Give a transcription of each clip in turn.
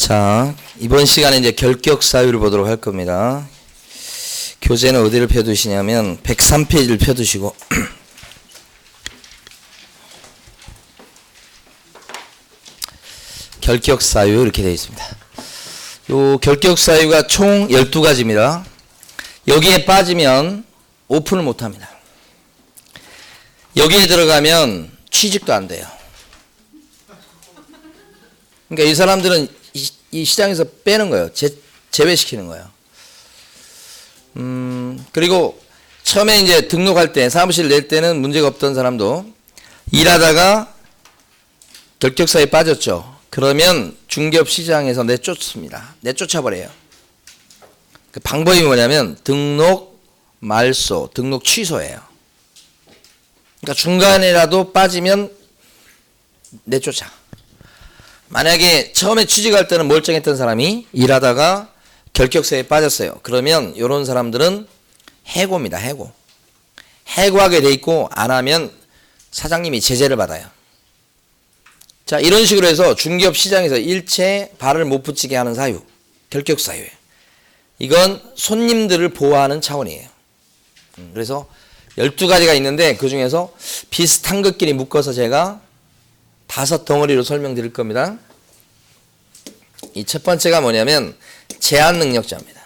자, 이번 시간에 이제 결격 사유를 보도록 할 겁니다. 교재는 어디를 펴두시냐면 103페이지를 펴두시고 결격 사유 이렇게 되어 있습니다. 요 결격 사유가 총 12가지입니다. 여기에 빠지면 오픈을 못 합니다. 여기에 들어가면 취직도 안 돼요. 그러니까 이 사람들은 이 시장에서 빼는 거예요. 제외시키는 거예요. 그리고 처음에 이제 등록할 때, 사무실 낼 때는 문제가 없던 사람도 일하다가 결격사유에 빠졌죠. 그러면 중개업 시장에서 내쫓습니다. 내쫓아버려요. 그 방법이 뭐냐면 등록 말소, 등록 취소예요. 그러니까 중간에라도 빠지면 내쫓아. 만약에 처음에 취직할 때는 멀쩡했던 사람이 일하다가 결격사유에 빠졌어요. 그러면 이런 사람들은 해고입니다. 해고. 해고하게 돼 있고 안 하면 사장님이 제재를 받아요. 자, 이런 식으로 해서 중개업 시장에서 일체 발을 못 붙이게 하는 사유, 결격사유예요. 이건 손님들을 보호하는 차원이에요. 그래서 12가지가 있는데 그 중에서 비슷한 것끼리 묶어서 제가 5덩어리로 설명드릴 겁니다. 이 첫 번째가 뭐냐면 제한 능력자입니다.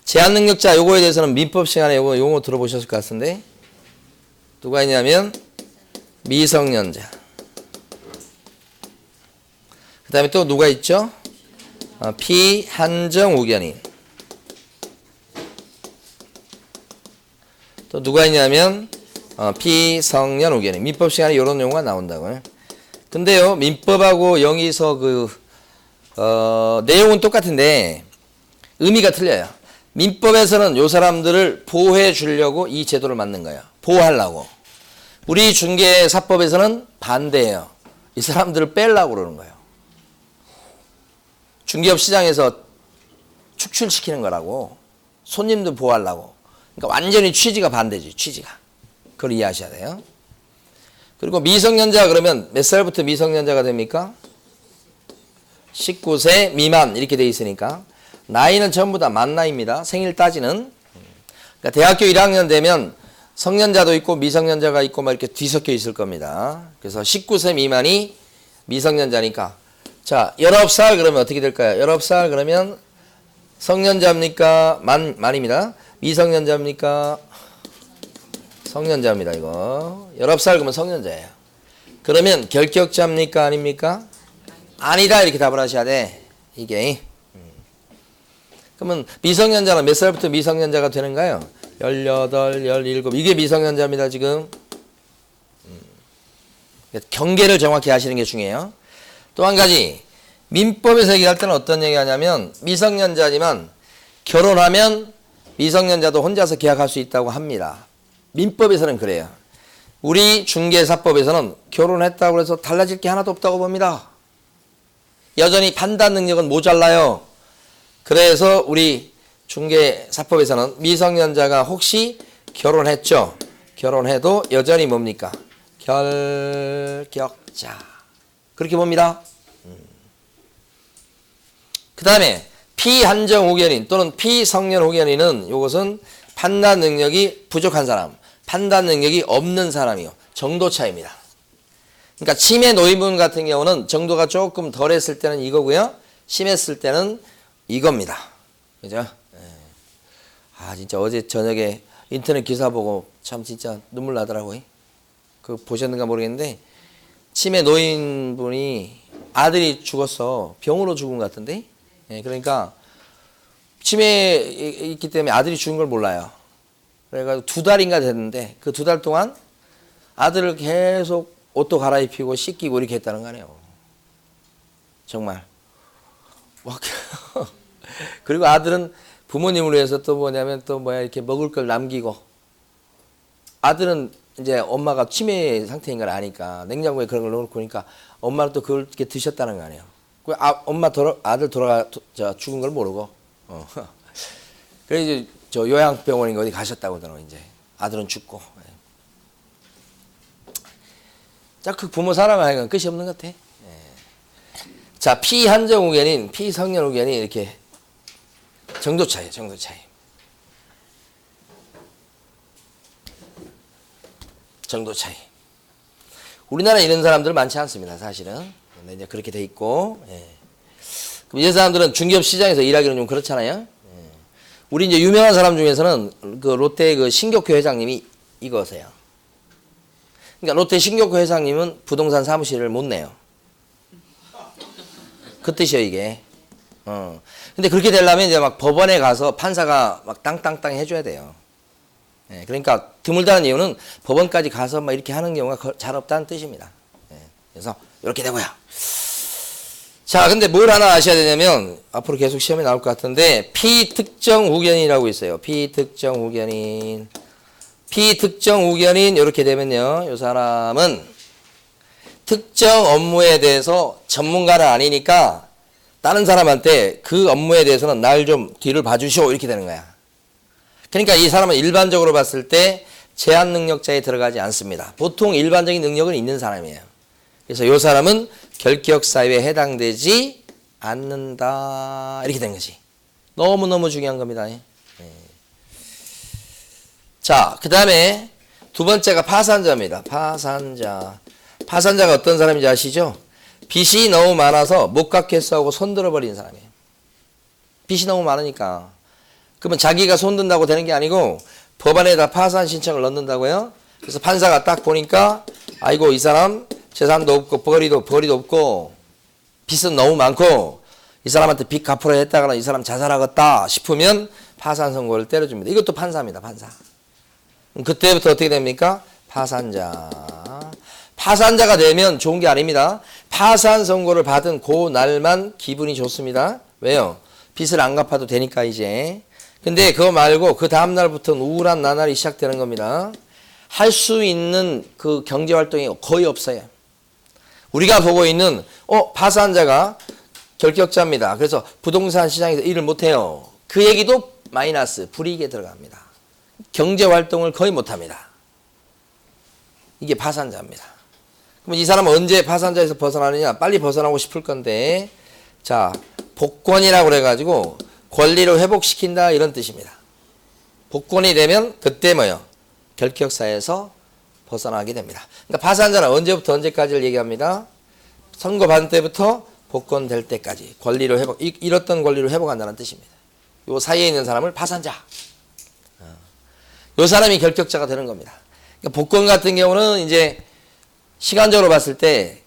제한 능력자 요거에 대해서는 민법 시간에 요거 용어 들어보셨을 것 같은데 누가 있냐면 미성년자. 그 다음에 또 누가 있죠? 피한정 우견인. 또 누가 있냐면 피성년 우견인. 민법 시간에 이런 용어가 나온다고요. 근데요, 민법하고 영의서 내용은 똑같은데 의미가 틀려요. 민법에서는 요 사람들을 보호해 주려고 이 제도를 만든 거예요. 보호하려고. 우리 중개사법에서는 반대예요. 이 사람들을 빼려고 그러는 거예요. 중개업 시장에서 축출시키는 거라고. 손님들 보호하려고. 그러니까 완전히 취지가 반대지, 취지가. 그걸 이해하셔야 돼요. 그리고 미성년자 그러면 몇 살부터 미성년자가 됩니까? 19세 미만 이렇게 돼 있으니까 나이는 전부 다 만 나이입니다. 생일 따지는. 그러니까 대학교 1학년 되면 성년자도 있고 미성년자가 있고 막 이렇게 뒤섞여 있을 겁니다. 그래서 19세 미만이 미성년자니까. 자, 19살 그러면 어떻게 될까요? 19살 그러면 성년자입니까? 만입니다. 미성년자입니까? 성년자입니다. 이거 19살 그러면 성년자예요. 그러면 결격자입니까? 아닙니까? 아니다 이렇게 답을 하셔야 돼. 이게 그러면 미성년자는 몇 살부터 미성년자가 되는가요? 18, 17 이게 미성년자입니다. 지금 경계를 정확히 하시는 게 중요해요. 또 한 가지 민법에서 얘기할 때는 어떤 얘기하냐면 미성년자지만 결혼하면 미성년자도 혼자서 계약할 수 있다고 합니다. 민법에서는 그래요. 우리 중개사법에서는 결혼했다고 해서 달라질 게 하나도 없다고 봅니다. 여전히 판단 능력은 모자라요. 그래서 우리 중개사법에서는 미성년자가 혹시 결혼했죠. 결혼해도 여전히 뭡니까? 결격자. 그렇게 봅니다. 그 다음에 피한정 후견인 또는 피성년 후견인은 이것은 판단 능력이 부족한 사람, 판단 능력이 없는 사람이요. 정도 차이입니다. 그러니까 치매 노인분 같은 경우는 정도가 조금 덜했을 때는 이거고요. 심했을 때는 이겁니다. 그죠? 아, 진짜 어제 저녁에 인터넷 기사 보고 참 진짜 눈물 나더라고요. 그 보셨는가 모르겠는데 치매 노인분이 아들이 죽었어. 병으로 죽은 것 같은데. 그러니까 치매에 있기 때문에 아들이 죽은 걸 몰라요. 그래가지고 2달인가 됐는데 그 2달 동안 아들을 계속 옷도 갈아입히고 씻기고 이렇게 했다는 거 아니에요. 정말. 그리고 아들은 부모님을 위해서 또 뭐냐면 또 뭐야 이렇게 먹을 걸 남기고 아들은 이제 엄마가 치매 상태인 걸 아니까 냉장고에 그런 걸 넣어놓고 그러니까 엄마는 또 그걸 이렇게 드셨다는 거 아니에요. 아들 죽은 걸 모르고. 그래서 이제 저 요양병원인가 어디 가셨다고 하더라고요. 이제 아들은 죽고. 그 부모 사랑하기가 끝이 없는 것 같아. 예. 자, 피한정 후견인, 피성년 후견인 이렇게 정도 차이, 정도 차이. 정도 차이. 우리나라에 이런 사람들 많지 않습니다, 사실은. 근데 이제 그렇게 돼 있고, 예. 그럼 이 사람들은 중개업 시장에서 일하기는 좀 그렇잖아요. 예. 우리 이제 유명한 사람 중에서는 그 롯데 그 신격호 회장님이 이거세요. 그러니까 롯데 신격호 회장님은 부동산 사무실을 못 내요. 그 뜻이에요, 이게. 근데 그렇게 되려면 이제 막 법원에 가서 판사가 막 땅땅땅 해줘야 돼요. 예, 그러니까 드물다는 이유는 법원까지 가서 막 이렇게 하는 경우가 잘 없다는 뜻입니다. 예, 그래서 이렇게 되고요. 자, 근데 뭘 하나 아셔야 되냐면 앞으로 계속 시험에 나올 것 같은데 피특정 후견인이라고 있어요. 피특정 후견인. 피특정 후견인 이렇게 되면요. 이 사람은 특정 업무에 대해서 전문가는 아니니까 다른 사람한테 그 업무에 대해서는 날 좀 뒤를 봐주시오 이렇게 되는 거야. 그러니까 이 사람은 일반적으로 봤을 때 제한 능력자에 들어가지 않습니다. 보통 일반적인 능력은 있는 사람이에요. 그래서 이 사람은 결격사유에 해당되지 않는다 이렇게 된 거지. 너무너무 중요한 겁니다. 네. 자, 그 다음에 두 번째가 파산자입니다. 파산자. 파산자가 어떤 사람인지 아시죠? 빚이 너무 많아서 못 갚겠어 하고 손들어 버리는 사람이에요. 빚이 너무 많으니까. 그러면 자기가 손든다고 되는 게 아니고 법원에다 파산 신청을 넣는다고요. 그래서 판사가 딱 보니까 아이고 이 사람 재산도 없고 벌이도 없고 빚은 너무 많고 이 사람한테 빚 갚으려 했다거나 이 사람 자살하겠다 싶으면 파산 선고를 때려줍니다. 이것도 판사입니다. 판사. 그때부터 어떻게 됩니까? 파산자. 파산자가 되면 좋은 게 아닙니다. 파산 선고를 받은 그 날만 기분이 좋습니다. 왜요? 빚을 안 갚아도 되니까 이제. 근데 그거 말고 그 다음 날부터는 우울한 나날이 시작되는 겁니다. 할 수 있는 그 경제활동이 거의 없어요. 우리가 보고 있는 파산자가 결격자입니다. 그래서 부동산 시장에서 일을 못해요. 그 얘기도 마이너스, 불이익에 들어갑니다. 경제활동을 거의 못합니다. 이게 파산자입니다. 그럼 이 사람은 언제 파산자에서 벗어나느냐? 빨리 벗어나고 싶을 건데 자, 복권이라고 그래가지고 권리를 회복시킨다 이런 뜻입니다. 복권이 되면 그때 뭐요? 결격사에서 벗어나게 됩니다. 그러니까 파산자는 언제부터 언제까지를 얘기합니다. 선고 받은 때부터 복권 될 때까지 권리를 회복, 잃었던 권리를 회복한다는 뜻입니다. 요 사이에 있는 사람을 파산자. 요 사람이 결격자가 되는 겁니다. 그러니까 복권 같은 경우는 이제 시간적으로 봤을 때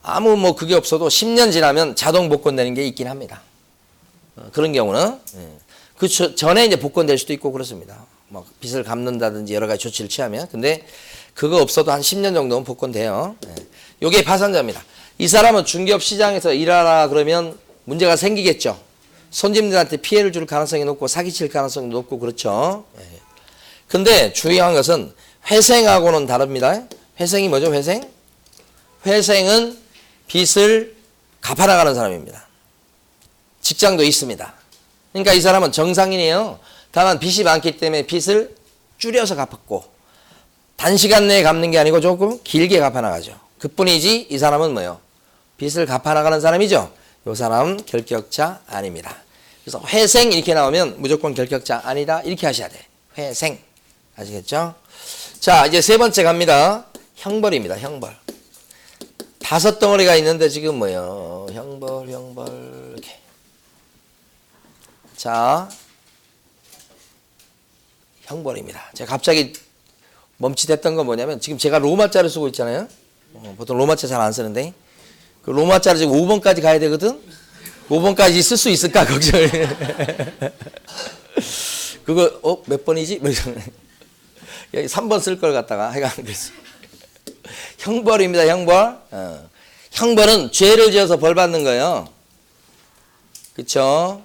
아무 뭐 그게 없어도 10년 지나면 자동 복권 되는 게 있긴 합니다. 그런 경우는 그 전에 이제 복권 될 수도 있고 그렇습니다. 막 빚을 갚는다든지 여러 가지 조치를 취하면. 근데 그거 없어도 한 10년 정도는 복권 돼요. 요게 파산자입니다. 이 사람은 중개업 시장에서 일하라 그러면 문제가 생기겠죠. 손님들한테 피해를 줄 가능성이 높고 사기칠 가능성이 높고 그렇죠. 근데 중요한 것은 회생하고는 다릅니다. 회생이 뭐죠? 회생? 회생은 빚을 갚아나가는 사람입니다. 직장도 있습니다. 그러니까 이 사람은 정상인이에요. 다만 빚이 많기 때문에 빚을 줄여서 갚았고 단시간 내에 갚는 게 아니고 조금 길게 갚아나가죠. 그뿐이지 이 사람은 뭐요? 빚을 갚아나가는 사람이죠. 이 사람은 결격자 아닙니다. 그래서 회생 이렇게 나오면 무조건 결격자 아니다 이렇게 하셔야 돼. 회생. 아시겠죠? 자, 이제 세 번째 갑니다. 형벌입니다. 형벌. 5덩어리가 있는데 지금 뭐예요? 형벌 이렇게. 자, 형벌입니다. 제가 갑자기 멈칫했던 건 뭐냐면 지금 제가 로마자를 쓰고 있잖아요. 보통 로마자 잘 안 쓰는데 그 로마자를 지금 5번까지 가야 되거든. 5번까지 쓸 수 있을까 걱정을. 그거 몇 번이지? 여기 3번 쓸 걸 갖다가 하여간 그랬어. 형벌입니다. 형벌. 형벌은 죄를 지어서 벌 받는 거예요. 그렇죠?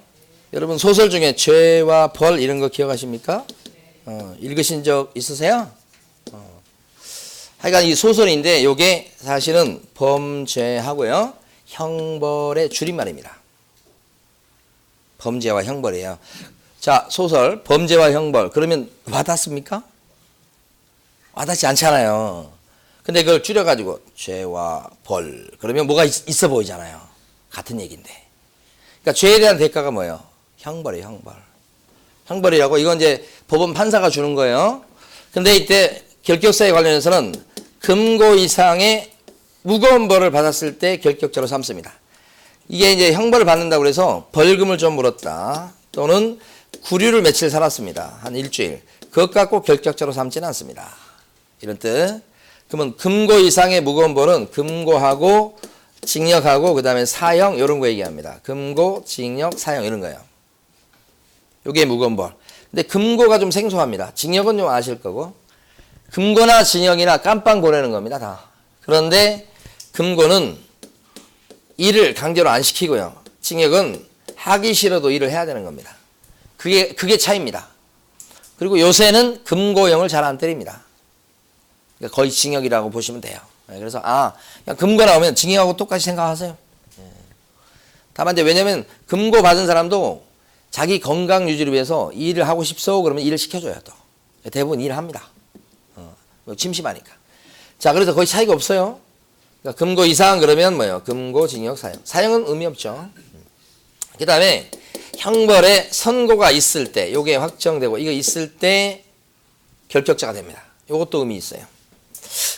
여러분 소설 중에 죄와 벌 이런 거 기억하십니까? 읽으신 적 있으세요? 하여간 이 소설인데 이게 사실은 범죄하고요. 형벌의 줄임말입니다. 범죄와 형벌이에요. 자, 소설 범죄와 형벌. 그러면 와닿습니까? 와닿지 않잖아요. 근데 그걸 줄여가지고 죄와 벌 그러면 뭐가 있어 보이잖아요. 같은 얘기인데. 그러니까 죄에 대한 대가가 뭐예요? 형벌이에요. 형벌. 형벌이라고 이건 이제 법원 판사가 주는 거예요. 근데 이때 결격사에 관련해서는 금고 이상의 무거운 벌을 받았을 때 결격자로 삼습니다. 이게 이제 형벌을 받는다고 해서 벌금을 좀 물었다. 또는 구류를 며칠 살았습니다. 한 일주일. 그것 갖고 결격자로 삼지는 않습니다. 이런 뜻. 그러면 금고 이상의 무거운 벌은 금고하고 징역하고 그 다음에 사형 이런 거 얘기합니다. 금고, 징역, 사형 이런 거예요. 이게 무거운 벌. 근데 금고가 좀 생소합니다. 징역은 좀 아실 거고 금고나 징역이나 깜빵 보내는 겁니다. 다. 그런데 금고는 일을 강제로 안 시키고요. 징역은 하기 싫어도 일을 해야 되는 겁니다. 그게 차이입니다. 그리고 요새는 금고형을 잘 안 때립니다. 그러니까 거의 징역이라고 보시면 돼요. 그래서 그냥 금고 나오면 징역하고 똑같이 생각하세요. 다만 이제 왜냐면 금고 받은 사람도 자기 건강 유지를 위해서 일을 하고 싶소 그러면 일을 시켜줘요. 또 대부분 일을 합니다. 심심하니까. 자, 그래서 거의 차이가 없어요. 그러니까 금고 이상 그러면 뭐예요? 금고, 징역, 사형. 사형은 의미 없죠. 그 다음에 형벌에 선고가 있을 때, 요게 확정되고 이거 있을 때 결격자가 됩니다. 요것도 의미 있어요.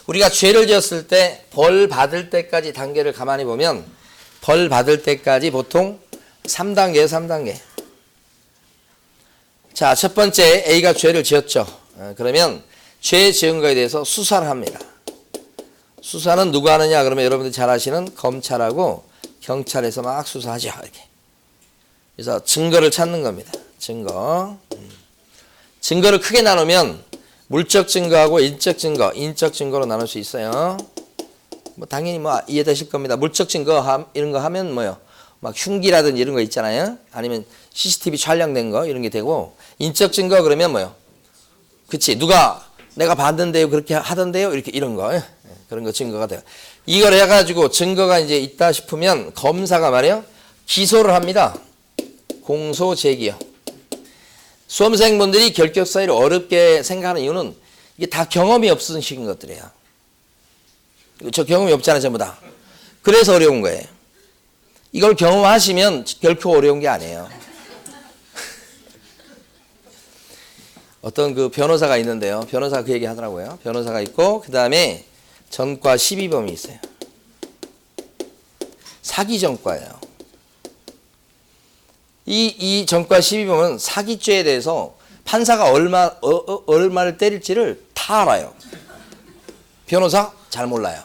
우리가 죄를 지었을 때 벌 받을 때까지 단계를 가만히 보면 벌 받을 때까지 보통 3단계예요. 3단계. 자, 첫 번째 A가 죄를 지었죠. 그러면 죄 지은 거에 대해서 수사를 합니다. 수사는 누가 하느냐 그러면 여러분들 잘 아시는 검찰하고 경찰에서 막 수사하죠. 이렇게. 그래서 증거를 찾는 겁니다. 증거를 크게 나누면 물적 증거하고 인적 증거로 나눌 수 있어요. 뭐 당연히 뭐 이해되실 겁니다. 물적 증거 이런 거 하면 뭐요? 막 흉기라든지 이런 거 있잖아요. 아니면 CCTV 촬영된 거 이런 게 되고 인적 증거 그러면 뭐요? 그치 내가 봤는데요 그렇게 하던데요 이렇게 이런 거 그런 거 증거가 돼요. 이걸 해가지고 증거가 이제 있다 싶으면 검사가 말이에요 기소를 합니다. 공소 제기요. 수험생분들이 결격 사유를 어렵게 생각하는 이유는 이게 다 경험이 없으신 것들이에요. 저 경험이 없잖아요 전부 다. 그래서 어려운 거예요. 이걸 경험하시면 결코 어려운 게 아니에요. 어떤 그 변호사가 있는데요. 변호사가 그 얘기 하더라고요. 변호사가 있고 그 다음에 전과 12범이 있어요. 사기 전과예요. 이 전과 12범은 사기죄에 대해서 판사가 얼마를 때릴지를 다 알아요. 변호사 잘 몰라요.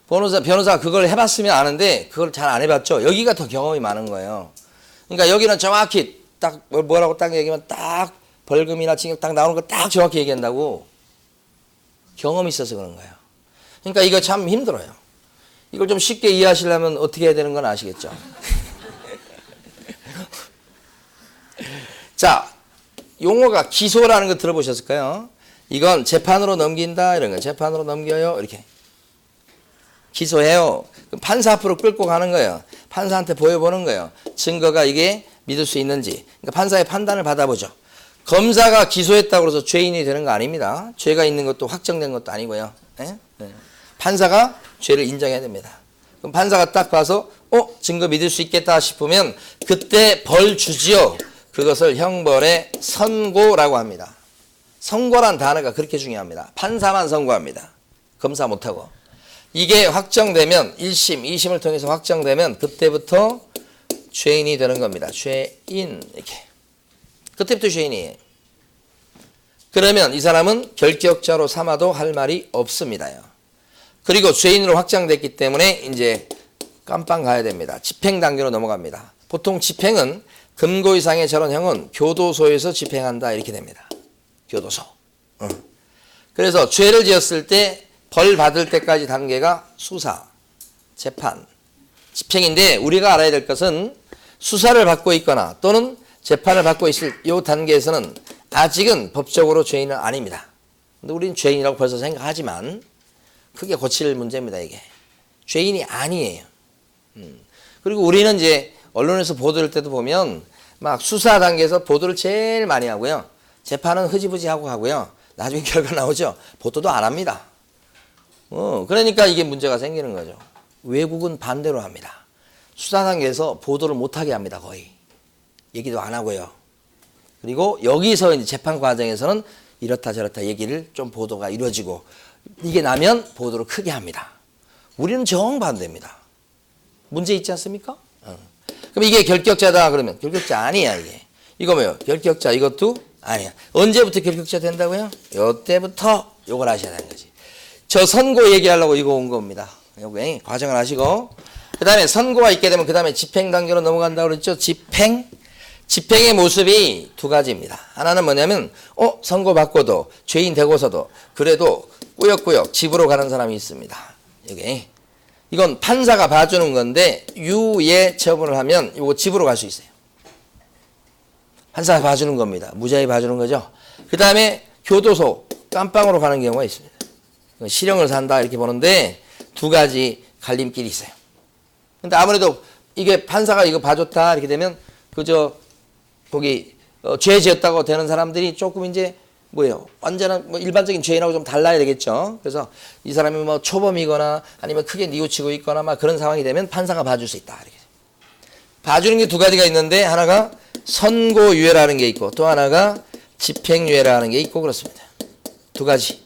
변호사가 그걸 해봤으면 아는데 그걸 잘 안 해봤죠. 여기가 더 경험이 많은 거예요. 그러니까 여기는 정확히 딱 뭐라고 딱 얘기하면 딱 벌금이나 징역 딱 나오는 거 딱 정확히 얘기한다고 경험이 있어서 그런 거예요. 그러니까 이거 참 힘들어요. 이걸 좀 쉽게 이해하시려면 어떻게 해야 되는 건 아시겠죠? 자, 용어가 기소라는 거 들어보셨을까요? 이건 재판으로 넘긴다 이런 거 재판으로 넘겨요 이렇게 기소해요. 그럼 판사 앞으로 끌고 가는 거예요. 판사한테 보여보는 거예요. 증거가 이게 믿을 수 있는지. 그러니까 판사의 판단을 받아보죠. 검사가 기소했다고 해서 죄인이 되는 거 아닙니다. 죄가 있는 것도 확정된 것도 아니고요. 네? 판사가 죄를 인정해야 됩니다. 그럼 판사가 딱 봐서 증거 믿을 수 있겠다 싶으면 그때 벌 주지요. 그것을 형벌의 선고라고 합니다. 선고란 단어가 그렇게 중요합니다. 판사만 선고합니다. 검사 못하고. 이게 확정되면 1심, 2심을 통해서 확정되면 그때부터 죄인이 되는 겁니다. 죄인 이렇게. 그때부터 죄인이에요. 그러면 이 사람은 결격자로 삼아도 할 말이 없습니다요. 그리고 죄인으로 확정됐기 때문에 이제 깜빵 가야 됩니다. 집행 단계로 넘어갑니다. 보통 집행은 금고 이상의 저런 형은 교도소에서 집행한다 이렇게 됩니다. 교도소. 그래서 죄를 지었을 때 벌 받을 때까지 단계가 수사, 재판, 집행인데 우리가 알아야 될 것은 수사를 받고 있거나 또는 재판을 받고 있을 이 단계에서는 아직은 법적으로 죄인은 아닙니다. 근데 우리는 죄인이라고 벌써 생각하지만 크게 고칠 문제입니다. 이게 죄인이 아니에요. 그리고 우리는 이제 언론에서 보도할 때도 보면 막 수사 단계에서 보도를 제일 많이 하고요. 재판은 흐지부지 하고 하고요. 나중에 결과 나오죠. 보도도 안 합니다. 그러니까 이게 문제가 생기는 거죠. 외국은 반대로 합니다. 수사단계에서 보도를 못하게 합니다. 거의. 얘기도 안 하고요. 그리고 여기서 이제 재판 과정에서는 이렇다 저렇다 얘기를 좀 보도가 이루어지고 이게 나면 보도를 크게 합니다. 우리는 정반대입니다. 문제 있지 않습니까? 그럼 이게 결격자다 그러면 결격자 아니야 이게. 이거 뭐요? 결격자 이것도 아니야. 언제부터 결격자 된다고요? 요때부터 요걸 하셔야 되는 거지. 저 선고 얘기하려고 이거 온 겁니다. 요거 과정을 하시고 그 다음에 선고가 있게 되면 그 다음에 집행 단계로 넘어간다고 그랬죠. 집행의 모습이 두 가지입니다. 하나는 뭐냐면 선고 받고도 죄인 되고서도 그래도 꾸역꾸역 집으로 가는 사람이 있습니다. 이건 판사가 봐주는 건데 유예 처분을 하면 이거 집으로 갈 수 있어요. 판사가 봐주는 겁니다. 무자히 봐주는 거죠. 그 다음에 교도소 깜빵으로 가는 경우가 있습니다. 실형을 산다 이렇게 보는데 두 가지 갈림길이 있어요. 근데 아무래도 이게 판사가 이거 봐줬다 이렇게 되면 그저 거기 죄 지었다고 되는 사람들이 조금 이제 뭐예요? 완전한 뭐 일반적인 죄인하고 좀 달라야 되겠죠. 그래서 이 사람이 뭐 초범이거나 아니면 크게 뉘우치고 있거나 막 그런 상황이 되면 판사가 봐줄 수 있다. 이렇게. 봐주는 게 두 가지가 있는데 하나가 선고유예라는 게 있고 또 하나가 집행유예라는 게 있고 그렇습니다. 두 가지.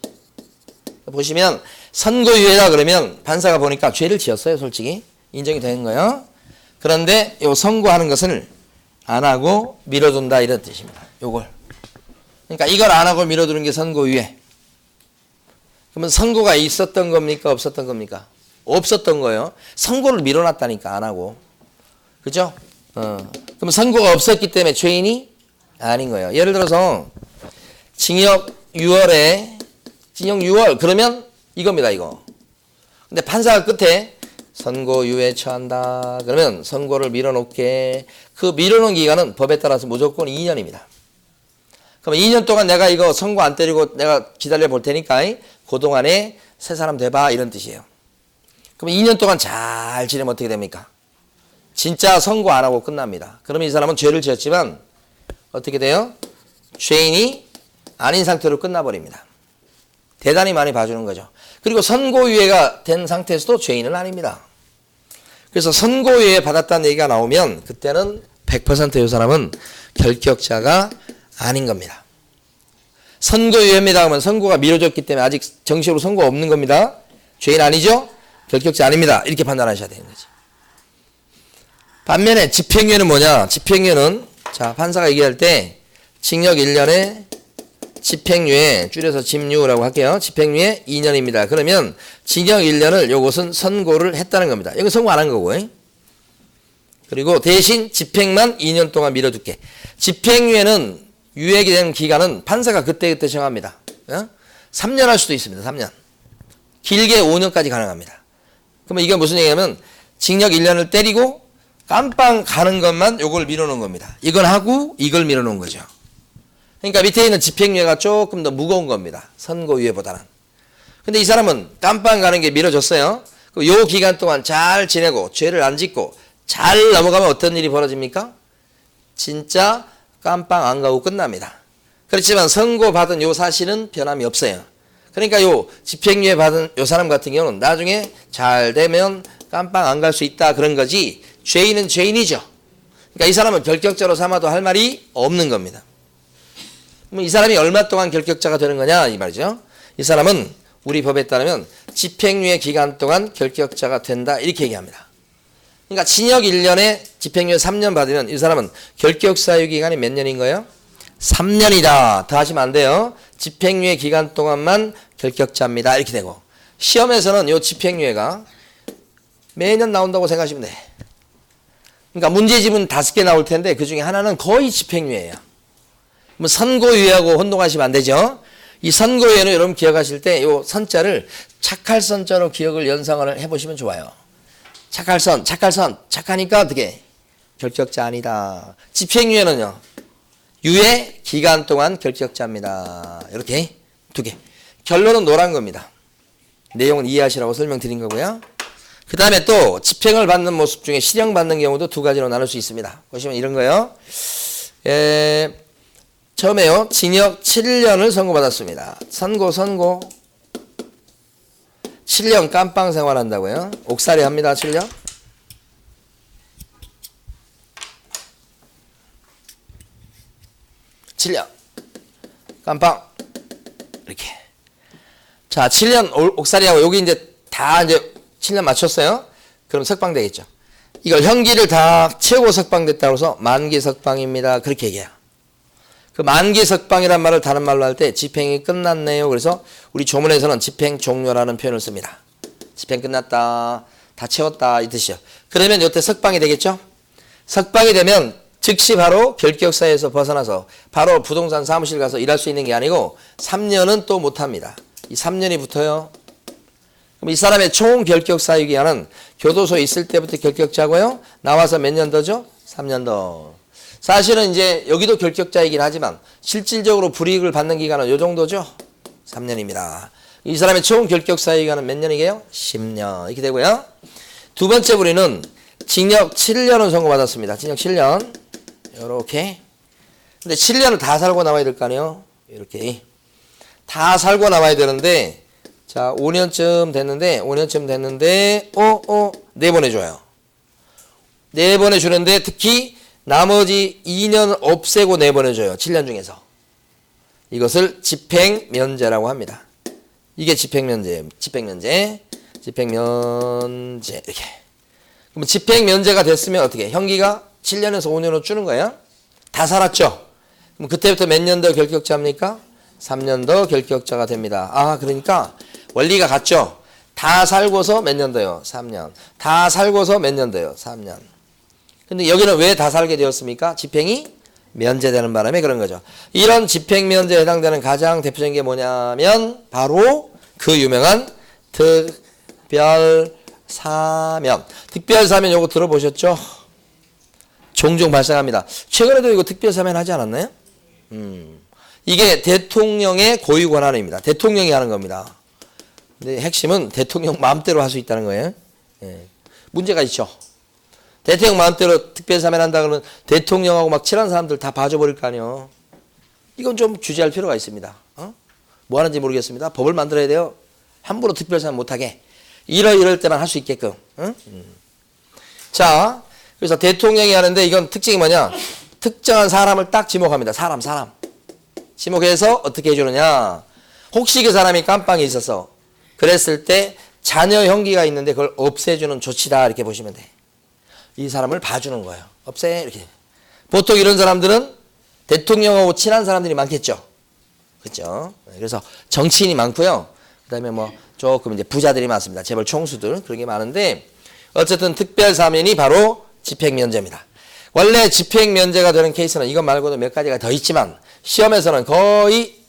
보시면 선고유예라 그러면 판사가 보니까 죄를 지었어요. 솔직히. 인정이 된 거예요. 그런데 요 선고하는 것을 안 하고 미뤄둔다 이런 뜻입니다. 요걸. 그러니까 이걸 안 하고 미뤄두는 게 선고유예. 그러면 선고가 있었던 겁니까? 없었던 겁니까? 없었던 거예요. 선고를 미뤄놨다니까 안 하고. 그죠? 그럼 선고가 없었기 때문에 죄인이 아닌 거예요. 예를 들어서 징역 6월 그러면 이겁니다. 이거. 근데 판사가 끝에 선고유예 처한다. 그러면 선고를 밀어놓게. 그 밀어놓은 기간은 법에 따라서 무조건 2년입니다. 그럼 2년 동안 내가 이거 선고 안 때리고 내가 기다려 볼 테니까 그동안에 새 사람 돼봐 이런 뜻이에요. 그럼 2년 동안 잘 지내면 어떻게 됩니까? 진짜 선고 안 하고 끝납니다. 그러면 이 사람은 죄를 지었지만 어떻게 돼요? 죄인이 아닌 상태로 끝나버립니다. 대단히 많이 봐주는 거죠. 그리고 선고유예가 된 상태에서도 죄인은 아닙니다. 그래서 선고유예 받았다는 얘기가 나오면 그때는 100%이 사람은 결격자가 아닌 겁니다. 선고유예입니다 하면 선고가 미뤄졌기 때문에 아직 정식으로 선고가 없는 겁니다. 죄인 아니죠? 결격자 아닙니다. 이렇게 판단하셔야 되는 거지. 반면에 집행유예는 뭐냐? 집행유예는 자 판사가 얘기할 때 징역 1년에 집행유예 줄여서 집유라고 할게요. 집행유예 2년입니다. 그러면 징역 1년을 요것은 선고를 했다는 겁니다. 이건 선고 안 한 거고. 그리고 대신 집행만 2년 동안 미뤄둘게. 집행유예는 유예가 되는 기간은 판사가 그때그때 정합니다. 3년 할 수도 있습니다. 3년. 길게 5년까지 가능합니다. 그러면 이게 무슨 얘기냐면 징역 1년을 때리고 깜빵 가는 것만 요걸 밀어놓은 겁니다. 이걸 하고 이걸 밀어놓은 거죠. 그러니까 밑에 있는 집행유예가 조금 더 무거운 겁니다. 선고유예보다는. 근데 이 사람은 깜빵 가는 게 미뤄졌어요. 요 기간 동안 잘 지내고 죄를 안 짓고 잘 넘어가면 어떤 일이 벌어집니까? 진짜 깜빵 안 가고 끝납니다. 그렇지만 선고받은 요 사실은 변함이 없어요. 그러니까 요 집행유예 받은 요 사람 같은 경우는 나중에 잘 되면 깜빵 안 갈 수 있다 그런 거지 죄인은 죄인이죠. 그러니까 이 사람은 결격자로 삼아도 할 말이 없는 겁니다. 이 사람이 얼마 동안 결격자가 되는 거냐 이 말이죠. 이 사람은 우리 법에 따르면 집행유예 기간 동안 결격자가 된다 이렇게 얘기합니다. 그러니까 징역 1년에 집행유예 3년 받으면 이 사람은 결격 사유 기간이 몇 년인 거예요? 3년이다. 더 하시면 안 돼요. 집행유예 기간 동안만 결격자입니다. 이렇게 되고 시험에서는 이 집행유예가 매년 나온다고 생각하시면 돼. 그러니까 문제집은 5개 나올 텐데 그 중에 하나는 거의 집행유예예요. 뭐 선고유예하고 혼동하시면 안 되죠. 이 선고유예는 여러분 기억하실 때 이 선자를 착할선자로 기억을 연상을 해보시면 좋아요. 착할선, 착하니까 어떻게? 결격자 아니다. 집행유예는요. 유예 기간 동안 결격자입니다. 이렇게 2개. 결론은 노란 겁니다. 내용은 이해하시라고 설명드린 거고요. 그 다음에 또 집행을 받는 모습 중에 실형 받는 경우도 2가지로 나눌 수 있습니다. 보시면 이런 거요. 처음에요. 징역 7년을 선고받았습니다. 선고 7년 깜빵 생활한다고요. 옥살이 합니다. 7년. 깜빵 이렇게. 자, 7년 옥살이하고 여기 이제 다 이제 7년 맞췄어요. 그럼 석방 되겠죠. 이걸 형기를 다 채우고 석방됐다고 해서 만기 석방입니다. 그렇게 얘기해요. 그 만기 석방이란 말을 다른 말로 할 때 집행이 끝났네요. 그래서 우리 조문에서는 집행 종료라는 표현을 씁니다. 집행 끝났다, 다 채웠다 이 뜻이요. 그러면 이때 석방이 되겠죠. 석방이 되면 즉시 바로 결격사유에서 벗어나서 바로 부동산 사무실 가서 일할 수 있는 게 아니고 3년은 또 못합니다. 이 3년이 붙어요. 그럼 이 사람의 총 결격사유 기간은 교도소에 있을 때부터 결격자고요. 나와서 몇 년 더죠? 3년 더. 사실은 이제 여기도 결격자이긴 하지만 실질적으로 불이익을 받는 기간은 요 정도죠? 3년입니다. 이 사람의 총 결격사유 기간은 몇 년이게요? 10년. 이렇게 되고요. 두 번째 부리는 징역 7년을 선고받았습니다. 징역 7년. 요렇게. 근데 7년을 다 살고 나와야 될 거 아니에요? 이렇게. 다 살고 나와야 되는데, 자, 5년쯤 됐는데, 내보내줘요. 내보내주는데, 특히, 나머지 2년 없애고 내보내줘요. 7년 중에서. 이것을 집행면제라고 합니다. 이게 집행면제예요. 집행면제. 이렇게. 그럼 집행면제가 됐으면 어떻게? 형기가 7년에서 5년으로 주는 거예요. 다 살았죠? 그럼 그때부터 몇 년 더 결격자입니까? 3년 더 결격자가 됩니다. 아, 그러니까 원리가 같죠? 다 살고서 몇 년 더요? 3년. 다 살고서 몇 년 더요? 3년. 근데 여기는 왜 다 살게 되었습니까? 집행이 면제되는 바람에 그런 거죠. 이런 집행면제에 해당되는 가장 대표적인 게 뭐냐면 바로 그 유명한 특별사면. 특별사면 요거 들어보셨죠? 종종 발생합니다. 최근에도 이거 특별사면 하지 않았나요? 이게 대통령의 고유 권한입니다. 대통령이 하는 겁니다. 근데 핵심은 대통령 마음대로 할 수 있다는 거예요. 예. 문제가 있죠. 대통령 마음대로 특별사면 한다 그러면 대통령하고 막 친한 사람들 다 봐줘버릴 거 아니에요. 이건 좀 규제할 필요가 있습니다. 뭐 하는지 모르겠습니다. 법을 만들어야 돼요. 함부로 특별사면 못하게. 이럴 때만 할 수 있게끔. 자, 그래서 대통령이 하는데 이건 특징이 뭐냐. 특정한 사람을 딱 지목합니다. 사람. 지목해서 어떻게 해주느냐. 혹시 그 사람이 깜빵에 있어서 그랬을 때 자녀 형기가 있는데 그걸 없애주는 조치다 이렇게 보시면 돼. 이 사람을 봐주는 거예요. 없애 이렇게. 보통 이런 사람들은 대통령하고 친한 사람들이 많겠죠. 그렇죠. 그래서 정치인이 많고요. 그다음에 뭐 조금 이제 부자들이 많습니다. 재벌 총수들 그런 게 많은데 어쨌든 특별사면이 바로 집행면제입니다. 원래 집행면제가 되는 케이스는 이것 말고도 몇 가지가 더 있지만 시험에서는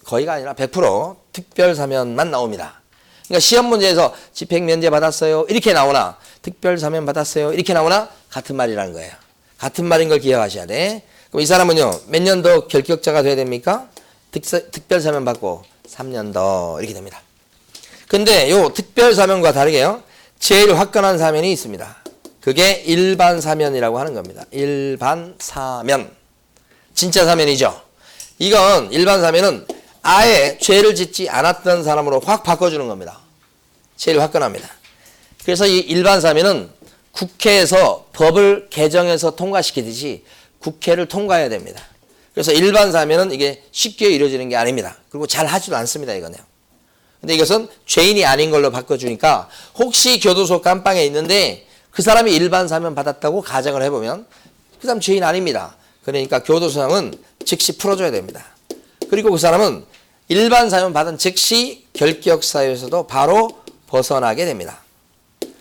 거의가 아니라 100% 특별사면만 나옵니다. 그러니까 시험 문제에서 집행면제 받았어요 이렇게 나오나 특별사면 받았어요 이렇게 나오나 같은 말이라는 거예요. 같은 말인 걸 기억하셔야 돼. 그럼 이 사람은요 몇 년 더 결격자가 돼야 됩니까? 특별사면 받고 3년 더 이렇게 됩니다. 근데 요 특별사면과 다르게요 제일 화끈한 사면이 있습니다. 그게 일반사면이라고 하는 겁니다. 일반사면. 진짜 사면이죠. 이건 일반사면은 아예 죄를 짓지 않았던 사람으로 확 바꿔주는 겁니다. 제일 화끈합니다. 그래서 이 일반사면은 국회에서 법을 개정해서 통과시키듯이 국회를 통과해야 됩니다. 그래서 일반사면은 이게 쉽게 이루어지는 게 아닙니다. 그리고 잘 하지도 않습니다. 이거는요. 근데 이것은 죄인이 아닌 걸로 바꿔주니까 혹시 교도소 깜빵에 있는데 그 사람이 일반사면 받았다고 가정을 해보면 그 사람 죄인 아닙니다. 그러니까 교도소장은 즉시 풀어줘야 됩니다. 그리고 그 사람은 일반사면 받은 즉시 결격사유에서도 바로 벗어나게 됩니다.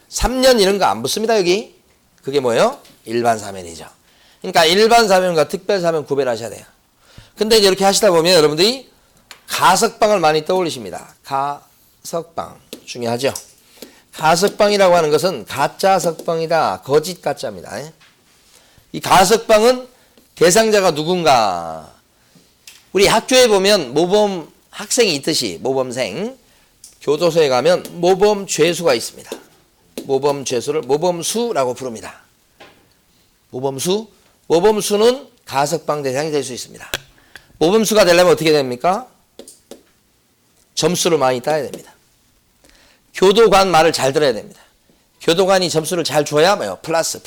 3년 이런 거 안 붙습니다. 여기. 그게 뭐예요? 일반사면이죠. 그러니까 일반사면과 특별사면 구별하셔야 돼요. 근데 이제 이렇게 하시다 보면 여러분들이 가석방을 많이 떠올리십니다. 가석방 중요하죠. 가석방이라고 하는 것은 가짜 석방이다. 거짓 가짜입니다. 이 가석방은 대상자가 누군가. 우리 학교에 보면 모범 학생이 있듯이 모범생, 교도소에 가면 모범 죄수가 있습니다. 모범 죄수를 모범수라고 부릅니다. 모범수는 가석방 대상이 될 수 있습니다. 모범수가 되려면 어떻게 됩니까? 점수를 많이 따야 됩니다. 교도관 말을 잘 들어야 됩니다. 교도관이 점수를 잘 줘야 뭐요? 플러스.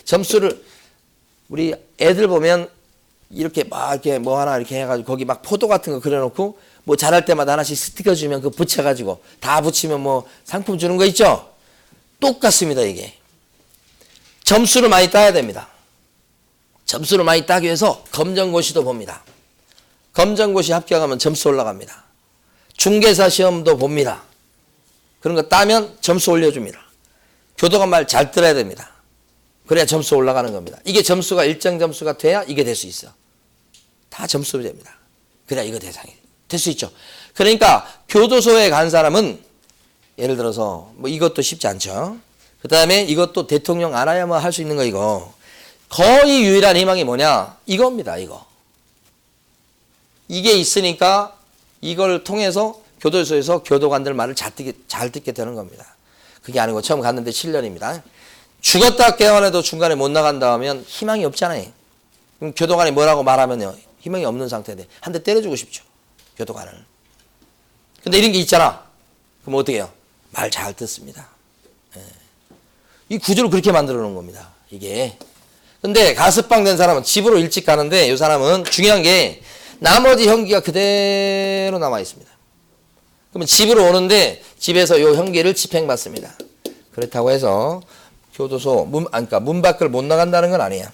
점수를 우리 애들 보면 이렇게 막 이렇게 뭐 하나 이렇게 해가지고 거기 막 포도 같은 거 그려놓고 뭐 잘할 때마다 하나씩 스티커 주면 그거 붙여가지고 다 붙이면 뭐 상품 주는 거 있죠? 똑같습니다, 이게. 점수를 많이 따야 됩니다. 점수를 많이 따기 위해서 검정고시도 봅니다. 검정고시 합격하면 점수 올라갑니다. 중개사 시험도 봅니다. 그런 거 따면 점수 올려줍니다. 교도관 말 잘 들어야 됩니다. 그래야 점수 올라가는 겁니다. 이게 점수가 일정 점수가 돼야 이게 될 수 있어. 다 점수 됩니다. 그래야 이거 대상이 될 수 있죠. 그러니까 교도소에 간 사람은 예를 들어서 뭐 이것도 쉽지 않죠. 그 다음에 이것도 대통령 알아야만 할 수 있는 거 이거. 거의 유일한 희망이 뭐냐? 이겁니다. 이거. 이게 있으니까 이걸 통해서 교도소에서 교도관들 말을 잘 듣게 되는 겁니다. 그게 아니고 처음 갔는데 7년입니다. 죽었다 깨어나도 중간에 못 나간다 하면 희망이 없잖아요. 그럼 교도관이 뭐라고 말하면요. 희망이 없는 상태인데 한 대 때려주고 싶죠. 교도관을. 근데 이런 게 있잖아. 그럼 어떻게 해요? 말 잘 듣습니다. 예. 이 구조를 그렇게 만들어 놓은 겁니다. 이게. 근데 가스방 된 사람은 집으로 일찍 가는데 이 사람은 중요한 게 나머지 형기가 그대로 남아 있습니다. 그러면 집으로 오는데 집에서 이 형기를 집행받습니다. 그렇다고 해서 교도소 그러니까 문 밖을 못 나간다는 건 아니야.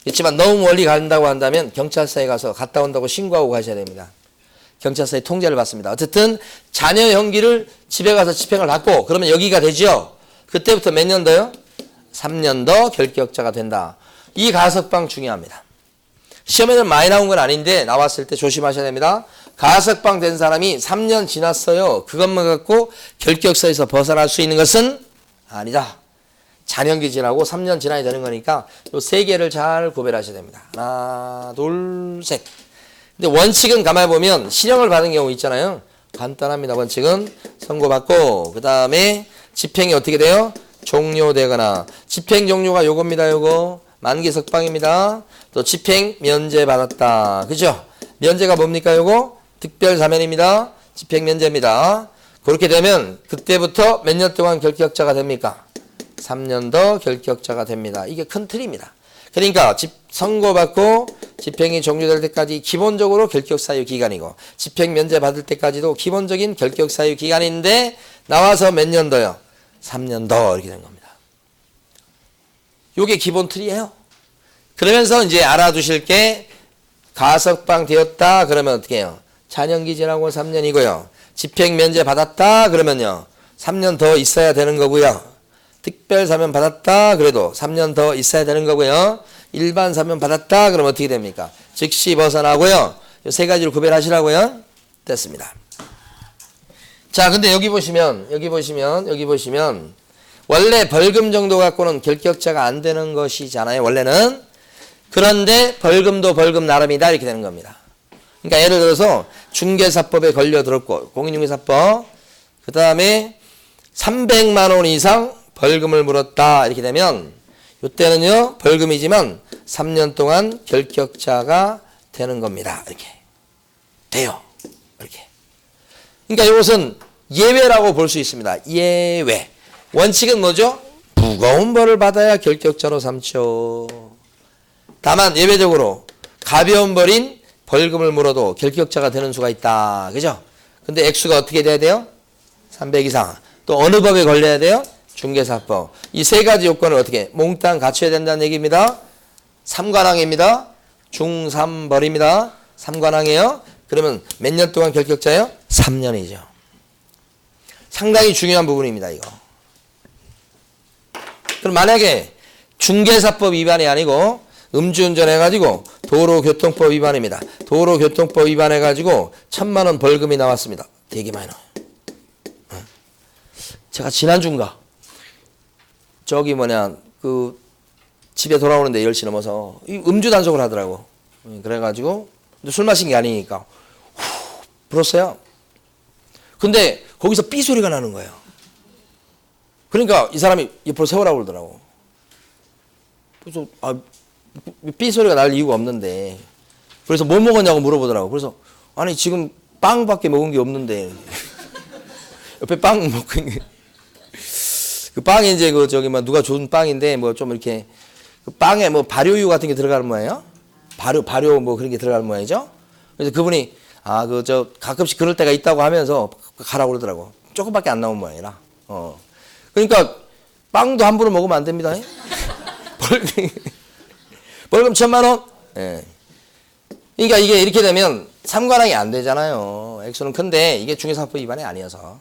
그렇지만 너무 멀리 간다고 한다면 경찰서에 가서 갔다 온다고 신고하고 가셔야 됩니다. 경찰서에 통제를 받습니다. 어쨌든 자녀 형기를 집에 가서 집행을 받고 그러면 여기가 되죠. 그때부터 몇 년 더요? 3년 더 결격자가 된다. 이 가석방 중요합니다. 시험에는 많이 나온 건 아닌데 나왔을 때 조심하셔야 됩니다. 가석방 된 사람이 3년 지났어요. 그것만 갖고 결격서에서 벗어날 수 있는 것은 아니다. 잔영기 지나고 3년 지나야 되는 거니까 이 세 개를 잘 구별하셔야 됩니다. 하나, 둘, 셋. 근데 원칙은 가만히 보면 실형을 받은 경우 있잖아요. 간단합니다. 원칙은 선고받고 그 다음에 집행이 어떻게 돼요? 종료되거나 집행 종료가 요겁니다. 요거 만기 석방입니다. 또 집행 면제 받았다. 그죠? 면제가 뭡니까? 요거 특별 사면입니다. 집행 면제입니다. 그렇게 되면 그때부터 몇 년 동안 결격자가 됩니까? 3년 더 결격자가 됩니다. 이게 큰 틀입니다. 그러니까 선고받고 집행이 종료될 때까지 기본적으로 결격사유 기간이고 집행 면제 받을 때까지도 기본적인 결격사유 기간인데 나와서 몇 년 더요? 3년 더 이렇게 된 겁니다. 이게 기본 틀이에요. 그러면서 이제 알아두실 게 가석방 되었다 그러면 어떻게 해요? 잔영기 지나고 3년이고요. 집행 면제 받았다 그러면요. 3년 더 있어야 되는 거고요. 특별 사면 받았다 그래도 3년 더 있어야 되는 거고요. 일반 사면 받았다 그러면 어떻게 됩니까? 즉시 벗어나고요. 이 세 가지를 구별하시라고요. 됐습니다. 자, 근데 여기 보시면 원래 벌금 정도 갖고는 결격자가 안 되는 것이잖아요. 원래는. 그런데 벌금도 벌금 나름이다 이렇게 되는 겁니다. 그러니까 예를 들어서 중개사법에 걸려들었고 공인중개사법 그 다음에 300만 원 이상 벌금을 물었다 이렇게 되면 이때는요 벌금이지만 3년 동안 결격자가 되는 겁니다. 이렇게 돼요. 이렇게. 그러니까 이것은 예외라고 볼 수 있습니다. 예외. 원칙은 뭐죠? 무거운 벌을 받아야 결격자로 삼죠. 다만 예외적으로 가벼운 벌인 벌금을 물어도 결격자가 되는 수가 있다. 그죠? 근데 액수가 어떻게 돼야 돼요? 300 이상. 또 어느 법에 걸려야 돼요? 중개사법. 이 세 가지 요건을 어떻게 몽땅 갖춰야 된다는 얘기입니다. 3관왕입니다. 중3벌입니다. 3관왕이에요. 그러면 몇 년 동안 결격자예요? 3년이죠. 상당히 중요한 부분입니다. 이거. 그럼 만약에 중개사법 위반이 아니고 음주운전 해가지고 도로교통법 위반입니다. 도로교통법 위반해가지고 1,000만 원 벌금이 나왔습니다. 되게 많이 나와요. 제가 지난주인가 저기 집에 돌아오는데 10시 넘어서 음주 단속을 하더라고. 그래가지고 근데 술 마신 게 아니니까 불었어요. 근데 거기서 삐 소리가 나는 거예요. 그러니까 이 사람이 옆으로 세우라고 그러더라고. 그래서 삐 소리가 날 이유가 없는데 그래서 뭐 먹었냐고 물어보더라고. 그래서 아니 지금 빵밖에 먹은 게 없는데 옆에 빵 먹고 있는 그 빵이 이제 그 저기 뭐 누가 준 빵인데 뭐 좀 이렇게 그 빵에 뭐 발효유 같은 게 들어가는 모양이에요. 발효 뭐 그런 게 들어가는 모양이죠. 그래서 그분이 아 그 저 가끔씩 그럴 때가 있다고 하면서 가라고 그러더라고. 조금밖에 안 나온 모양이라. 그러니까 빵도 함부로 먹으면 안 됩니다. 벌금 1,000,000원. 예. 그러니까 이게 이렇게 되면 삼관왕이 안 되잖아요. 액수는 큰데 이게 중개사법 위반이 아니어서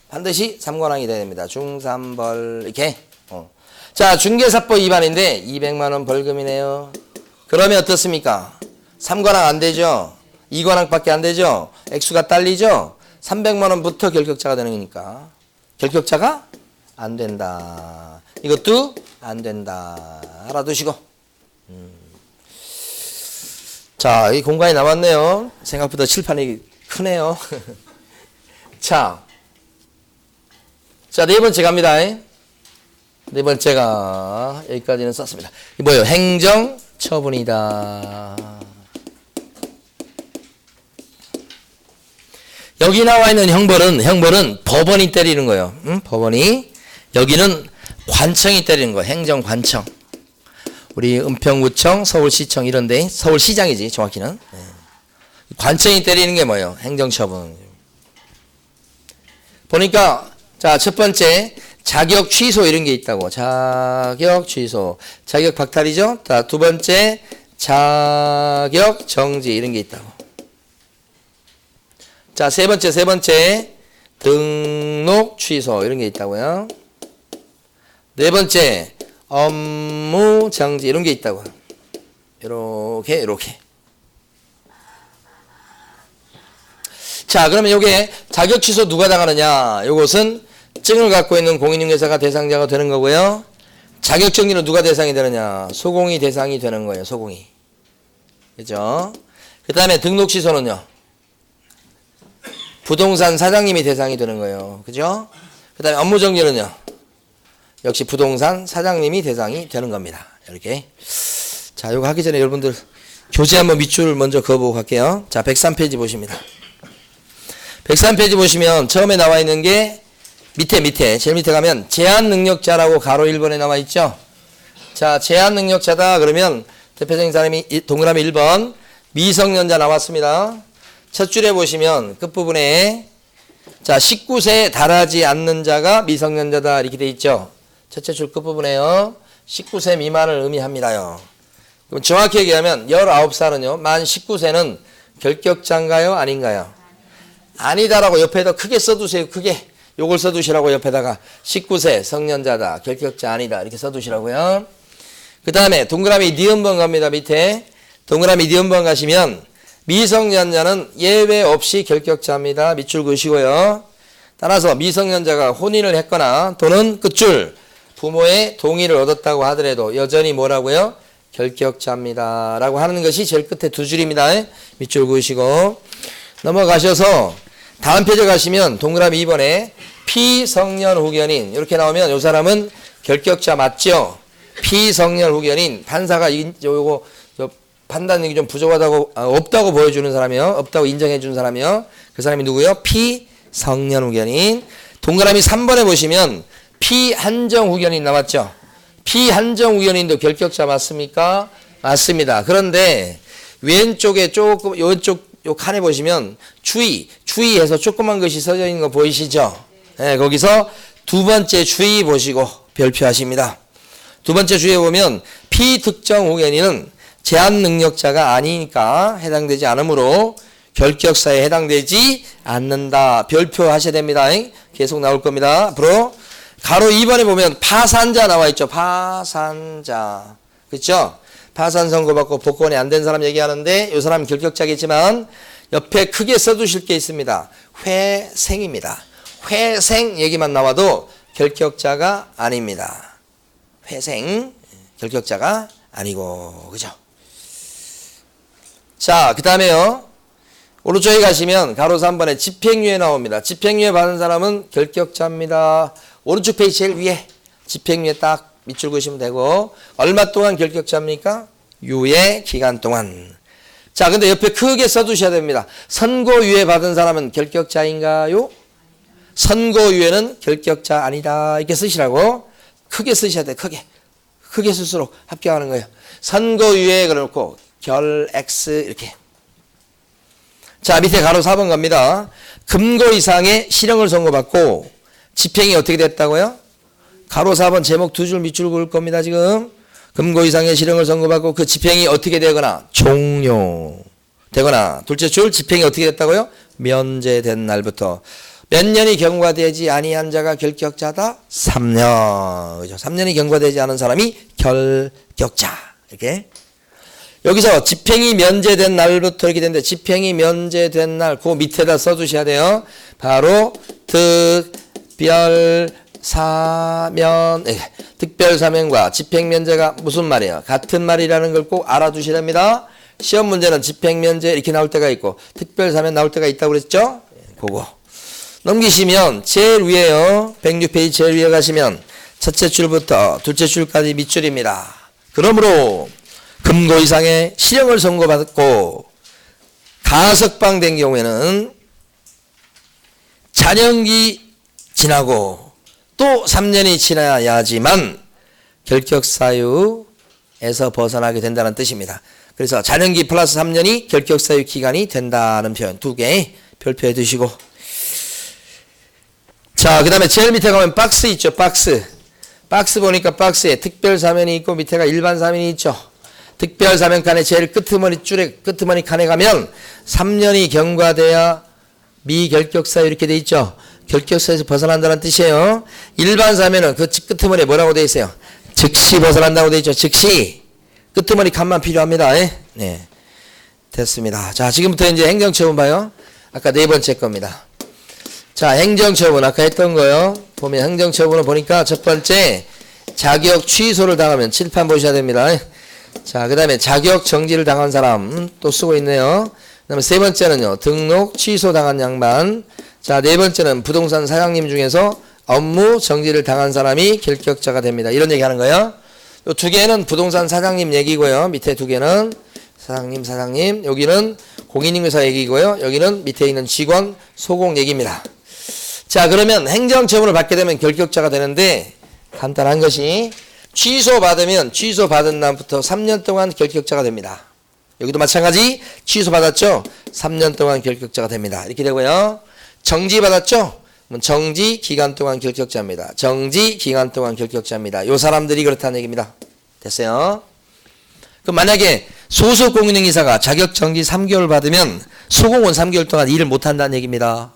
반드시 삼관왕이 돼야 됩니다. 중삼벌 이렇게. 자, 중개사법 위반인데 200만 원 벌금이네요. 그러면 어떻습니까? 삼관왕 안 되죠. 2관왕밖에 안 되죠. 액수가 딸리죠. 300만 원부터 결격자가 되는 거니까. 결격자가 안 된다. 이것도 안 된다. 알아두시고. 자, 이 공간이 남았네요. 생각보다 칠판이 크네요. 자, 네 번째 갑니다. 네 번째가 여기까지는 썼습니다. 이 뭐예요? 행정처분이다. 여기 나와 있는 형벌은 법원이 때리는 거예요. 법원이. 여기는 관청이 때리는 거예요. 행정관청. 우리 은평구청, 서울시청 이런데 서울시장이지 정확히는. 관청이 때리는 게 뭐예요? 행정처분. 보니까 자, 첫 번째 자격 취소 이런 게 있다고. 자격 취소. 자격 박탈이죠. 자, 두 번째 자격 정지 이런 게 있다고. 자, 세 번째 등록 취소 이런 게 있다고요. 네 번째 업무 정지 이런 게 있다고. 이렇게. 자, 그러면 요게 자격 취소 누가 당하느냐? 요것은 증을 갖고 있는 공인중개사가 대상자가 되는 거고요. 자격 정지는 누가 대상이 되느냐? 소공이 대상이 되는 거예요. 소공이. 그죠? 그 다음에 등록 취소는요. 부동산 사장님이 대상이 되는 거예요. 그죠? 그 다음에 업무 정지는요. 역시 부동산 사장님이 대상이 되는 겁니다. 이렇게. 자, 이거 하기 전에 여러분들 교재 한번 밑줄 먼저 그어보고 갈게요. 자, 103페이지 보십니다. 103페이지 보시면 처음에 나와 있는 게 밑에 제일 밑에 가면 제한 능력자라고 가로 1번에 나와 있죠. 자, 제한 능력자다 그러면 대표적인 사람이 동그라미 1번 미성년자 나왔습니다. 첫 줄에 보시면 끝부분에 자, 19세에 달하지 않는 자가 미성년자다 이렇게 돼 있죠. 첫째 줄 끝부분에요. 19세 미만을 의미합니다요. 그럼 정확히 얘기하면 19살은요. 만 19세는 결격자인가요? 아닌가요? 아니다라고 옆에다 크게 써두세요. 크게. 요걸 써두시라고 옆에다가 19세 성년자다. 결격자 아니다. 이렇게 써두시라고요. 그 다음에 동그라미 니은번 갑니다. 밑에. 동그라미 니은번 가시면 미성년자는 예외 없이 결격자입니다. 밑줄 그으시고요. 따라서 미성년자가 혼인을 했거나 또는 끝줄 부모의 동의를 얻었다고 하더라도 여전히 뭐라고요? 결격자입니다. 라고 하는 것이 제일 끝에 두 줄입니다. 밑줄 그으시고 넘어가셔서 다음 페이지 가시면 동그라미 2번에 피성년 후견인 이렇게 나오면 이 사람은 결격자 맞죠? 피성년 후견인 판사가 요거 판단력이 좀 부족하다고 없다고 보여주는 사람이요. 없다고 인정해 준 사람이요. 그 사람이 누구요? 피성년 후견인. 동그라미 3번에 보시면 피한정 후견인 나왔죠? 피한정 후견인도 결격자 맞습니까? 맞습니다. 그런데 왼쪽에 조금 왼쪽 요 칸에 보시면 주의해서 조그만 것이 써져 있는 거 보이시죠? 네, 거기서 두 번째 주의 보시고 별표하십니다. 두 번째 주의에 보면 피특정 후견인은 제한 능력자가 아니니까 해당되지 않으므로 결격사에 해당되지 않는다. 별표하셔야 됩니다. 계속 나올 겁니다. 앞으로 가로 2번에 보면 파산자 나와 있죠. 파산자. 그렇죠? 파산 선고받고 복권이 안 된 사람 얘기하는데 이 사람은 결격자겠지만 옆에 크게 써두실 게 있습니다. 회생입니다. 회생 얘기만 나와도 결격자가 아닙니다. 회생 결격자가 아니고 그죠? 자, 그 다음에요. 오른쪽에 가시면 가로 3번에 집행유예 나옵니다. 집행유예 받은 사람은 결격자입니다. 오른쪽 페이지 제일 위에 집행유예 딱 밑줄 그으시면 되고 얼마 동안 결격자입니까? 유예 기간 동안. 자, 근데 옆에 크게 써두셔야 됩니다. 선고유예 받은 사람은 결격자인가요? 선고유예는 결격자 아니다. 이렇게 쓰시라고. 크게 쓰셔야 돼. 크게. 크게 쓸수록 합격하는 거예요. 선고유예 그래놓고 결 X 이렇게. 자, 밑에 가로 4번 갑니다. 금고 이상의 실형을 선고받고 집행이 어떻게 됐다고요? 가로 4번 제목 두 줄 밑줄 그을 겁니다. 지금 금고 이상의 실형을 선고받고 그 집행이 어떻게 되거나 종료되거나 둘째 줄 집행이 어떻게 됐다고요? 면제된 날부터 몇 년이 경과되지 아니한 자가 결격자다? 3년. 그죠? 3년이 경과되지 않은 사람이 결격자. 이렇게. 여기서 집행이 면제된 날부터 이렇게 되는데 집행이 면제된 날 그 밑에다 써주셔야 돼요. 바로 특별사면 특별사면과 집행면제가 무슨 말이에요? 같은 말이라는 걸 꼭 알아두셔야 됩니다. 시험 문제는 집행면제 이렇게 나올 때가 있고 특별사면 나올 때가 있다고 그랬죠? 그거 넘기시면 제일 위에요. 106페이지 제일 위에 가시면 첫째 줄부터 둘째 줄까지 밑줄입니다. 그러므로 금고 이상의 실형을 선고받고 가석방된 경우에는 잔영기 지나고 또 3년이 지나야지만 결격사유에서 벗어나게 된다는 뜻입니다. 그래서 잔영기 플러스 3년이 결격사유 기간이 된다는 표현 두 개 별표해 두시고 자, 그 다음에 제일 밑에 가면 박스 있죠. 박스 보니까 박스에 특별사면이 있고 밑에가 일반사면이 있죠. 특별사면칸의 제일 끄트머리 줄에 끄트머리 칸에 가면 3년이 경과돼야 미결격사유 이렇게 돼 있죠. 결격사유에서 벗어난다는 뜻이에요. 일반사면은 그 끄트머리에 뭐라고 돼 있어요? 즉시 벗어난다고 돼 있죠. 즉시 끄트머리 칸만 필요합니다. 네, 됐습니다. 자, 지금부터 이제 행정처분 봐요. 아까 네 번째 겁니다. 자, 행정처분 아까 했던 거요. 보면 행정처분을 보니까 첫 번째 자격 취소를 당하면 칠판 보셔야 됩니다. 자, 그 다음에 자격 정지를 당한 사람 또 쓰고 있네요. 그 다음에 세 번째는요. 등록 취소 당한 양반. 자, 네 번째는 부동산 사장님 중에서 업무 정지를 당한 사람이 결격자가 됩니다. 이런 얘기 하는 거예요. 요 두 개는 부동산 사장님 얘기고요. 밑에 두 개는 사장님. 여기는 공인인증서 얘기고요. 여기는 밑에 있는 직원 소공 얘기입니다. 자, 그러면 행정처분을 받게 되면 결격자가 되는데 간단한 것이 취소받으면 취소받은 날부터 3년 동안 결격자가 됩니다. 여기도 마찬가지 취소받았죠? 3년 동안 결격자가 됩니다. 이렇게 되고요. 정지받았죠? 정지 기간 동안 결격자입니다. 정지 기간 동안 결격자입니다. 요 사람들이 그렇다는 얘기입니다. 됐어요? 그럼 만약에 소속 공인인증서가 자격 정지 3개월 받으면 소공은 3개월 동안 일을 못한다는 얘기입니다.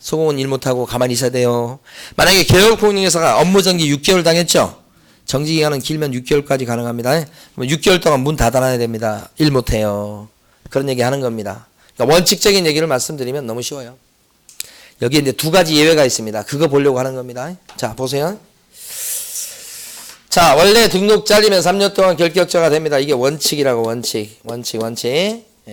소공은 일 못하고 가만히 있어야 돼요. 만약에 개업 공인인증서가 업무 정지 6개월 당했죠? 정지 기간은 길면 6개월까지 가능합니다. 그럼 6개월 동안 문 닫아놔야 됩니다. 일 못해요. 그런 얘기 하는 겁니다. 그러니까 원칙적인 얘기를 말씀드리면 너무 쉬워요. 여기에 이제 두 가지 예외가 있습니다. 그거 보려고 하는 겁니다. 자, 보세요. 자, 원래 등록 잘리면 3년 동안 결격자가 됩니다. 이게 원칙이라고, 원칙.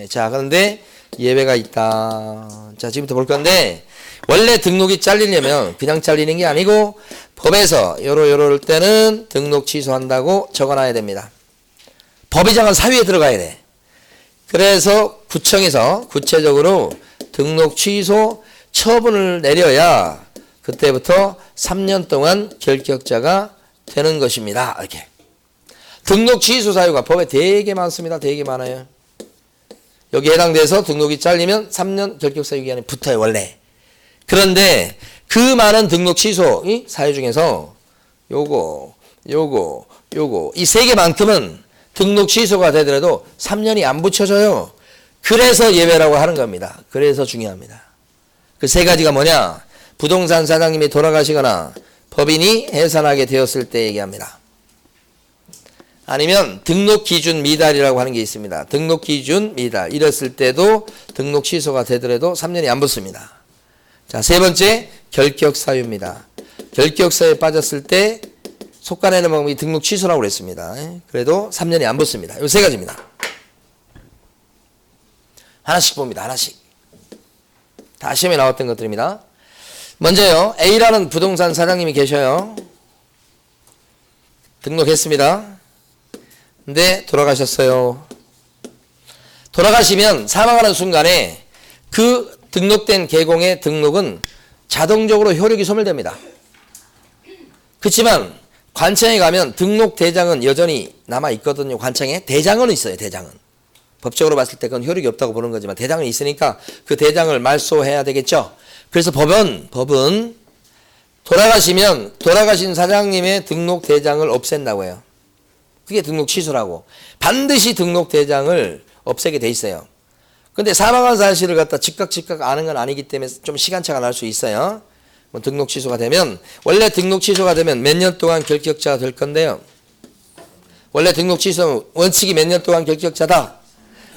자, 그런데 예외가 있다. 자, 지금부터 볼 건데, 원래 등록이 잘리려면 그냥 잘리는 게 아니고, 법에서 요럴 때는 등록 취소한다고 적어놔야 됩니다. 법의장은 사유에 들어가야 돼. 그래서 구청에서 구체적으로 등록 취소 처분을 내려야 그때부터 3년 동안 결격자가 되는 것입니다. 이렇게. 등록 취소 사유가 법에 되게 많습니다. 되게 많아요. 여기 해당돼서 등록이 잘리면 3년 결격 사유 기간이 붙어요. 원래. 그런데 그 많은 등록 취소 사유 중에서 요거 이 세 개만큼은 등록 취소가 되더라도 3년이 안 붙여져요. 그래서 예외라고 하는 겁니다. 그래서 중요합니다. 그 세 가지가 뭐냐? 부동산 사장님이 돌아가시거나 법인이 해산하게 되었을 때 얘기합니다. 아니면 등록 기준 미달이라고 하는 게 있습니다. 등록 기준 미달. 이랬을 때도 등록 취소가 되더라도 3년이 안 붙습니다. 자, 세 번째 결격 사유입니다. 결격 사유에 빠졌을 때 속간에는 방법이 등록 취소라고 그랬습니다. 그래도 3년이 안 붙습니다. 이 세 가지입니다. 하나씩 봅니다. 하나씩. 다 시험에 나왔던 것들입니다. 먼저요. A라는 부동산 사장님이 계셔요. 등록했습니다. 근데 돌아가셨어요. 돌아가시면 사망하는 순간에 그 등록된 계공의 등록은 자동적으로 효력이 소멸됩니다. 그렇지만 관청에 가면 등록 대장은 여전히 남아있거든요. 관청에 대장은 있어요. 대장은. 법적으로 봤을 때 그건 효력이 없다고 보는 거지만 대장은 있으니까 그 대장을 말소해야 되겠죠. 그래서 법은 돌아가시면 돌아가신 사장님의 등록 대장을 없앤다고 해요. 그게 등록 취소라고. 반드시 등록 대장을 없애게 돼 있어요. 근데 사망한 사실을 갖다 즉각 아는 건 아니기 때문에 좀 시간차가 날 수 있어요. 뭐 등록 취소가 되면 원래 등록 취소가 되면 몇 년 동안 결격자가 될 건데요. 원래 등록 취소 원칙이 몇 년 동안 결격자다.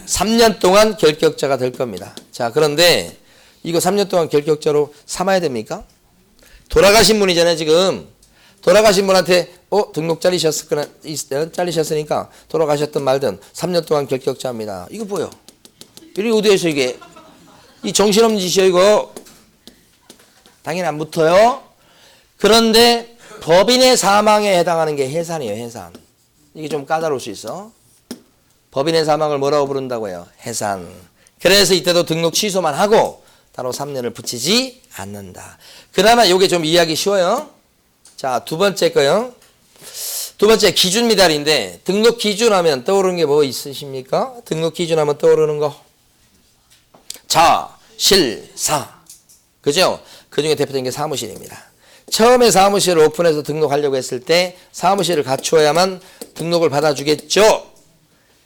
3년 동안 결격자가 될 겁니다. 자, 그런데 이거 3년 동안 결격자로 삼아야 됩니까? 돌아가신 분이잖아요, 지금. 돌아가신 분한테 등록 잘리셨으니까 돌아가셨든 말든 3년 동안 결격자입니다. 이거 뭐요? 이게 어디에서 이게 이 정신없는 짓이요, 이거. 당연히 안 붙어요. 그런데 법인의 사망에 해당하는 게 해산이에요. 해산. 이게 좀 까다로울 수 있어. 법인의 사망을 뭐라고 부른다고요? 해산. 그래서 이때도 등록 취소만 하고 따로 3년을 붙이지 않는다. 그나마 이게 좀 이해하기 쉬워요. 자, 두 번째 거요. 두 번째 기준 미달인데 등록 기준 하면 떠오르는 게 뭐 있으십니까? 등록 기준 하면 떠오르는 거. 자, 실, 사. 그죠? 그 중에 대표적인 게 사무실입니다. 처음에 사무실을 오픈해서 등록하려고 했을 때 사무실을 갖추어야만 등록을 받아주겠죠.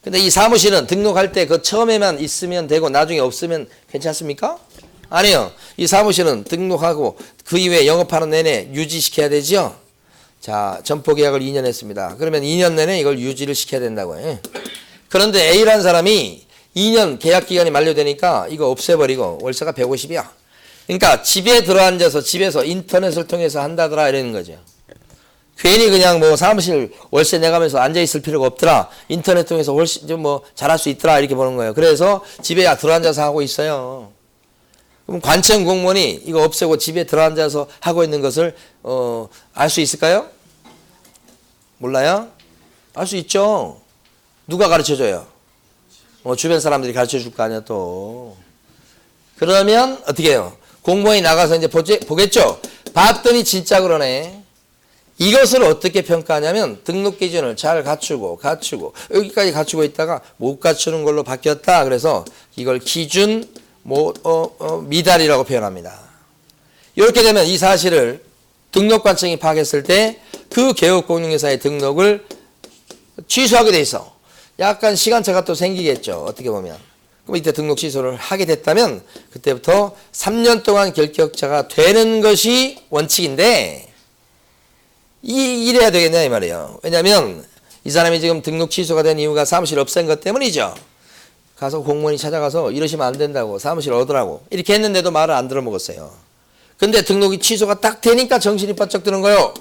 근데 이 사무실은 등록할 때 그 처음에만 있으면 되고 나중에 없으면 괜찮습니까? 아니요. 이 사무실은 등록하고 그 이후에 영업하는 내내 유지시켜야 되죠. 자, 점포계약을 2년 했습니다. 그러면 2년 내내 이걸 유지를 시켜야 된다고요. 그런데 A라는 사람이 2년 계약기간이 만료되니까 이거 없애버리고 월세가 150이야. 그러니까 집에 들어앉아서 집에서 인터넷을 통해서 한다더라 이러는 거죠. 괜히 그냥 뭐 사무실 월세 내가면서 앉아있을 필요가 없더라. 인터넷 통해서 훨씬 좀 뭐 잘할 수 있더라 이렇게 보는 거예요. 그래서 집에 들어앉아서 하고 있어요. 그럼 관청 공무원이 이거 없애고 집에 들어앉아서 하고 있는 것을 알 수 있을까요? 몰라요? 알 수 있죠. 누가 가르쳐줘요? 주변 사람들이 가르쳐줄 거 아니야 또. 그러면 어떻게 해요? 공무원이 나가서 이제 보겠죠. 봤더니 진짜 그러네. 이것을 어떻게 평가하냐면 등록 기준을 잘 갖추고 여기까지 갖추고 있다가 못 갖추는 걸로 바뀌었다. 그래서 이걸 기준 미달이라고 표현합니다. 이렇게 되면 이 사실을 등록관청이 파악했을 때 그 개업공인회사의 등록을 취소하게 돼 있어. 약간 시간차가 또 생기겠죠. 어떻게 보면. 그럼 이때 등록 취소를 하게 됐다면 그때부터 3년 동안 결격자가 되는 것이 원칙인데 이래야 되겠냐 이 말이에요. 왜냐하면 이 사람이 지금 등록 취소가 된 이유가 사무실 없앤 것 때문이죠. 가서 공무원이 찾아가서 이러시면 안 된다고 사무실 얻으라고 이렇게 했는데도 말을 안 들어먹었어요. 근데 등록이 취소가 딱 되니까 정신이 바짝 드는 거예요.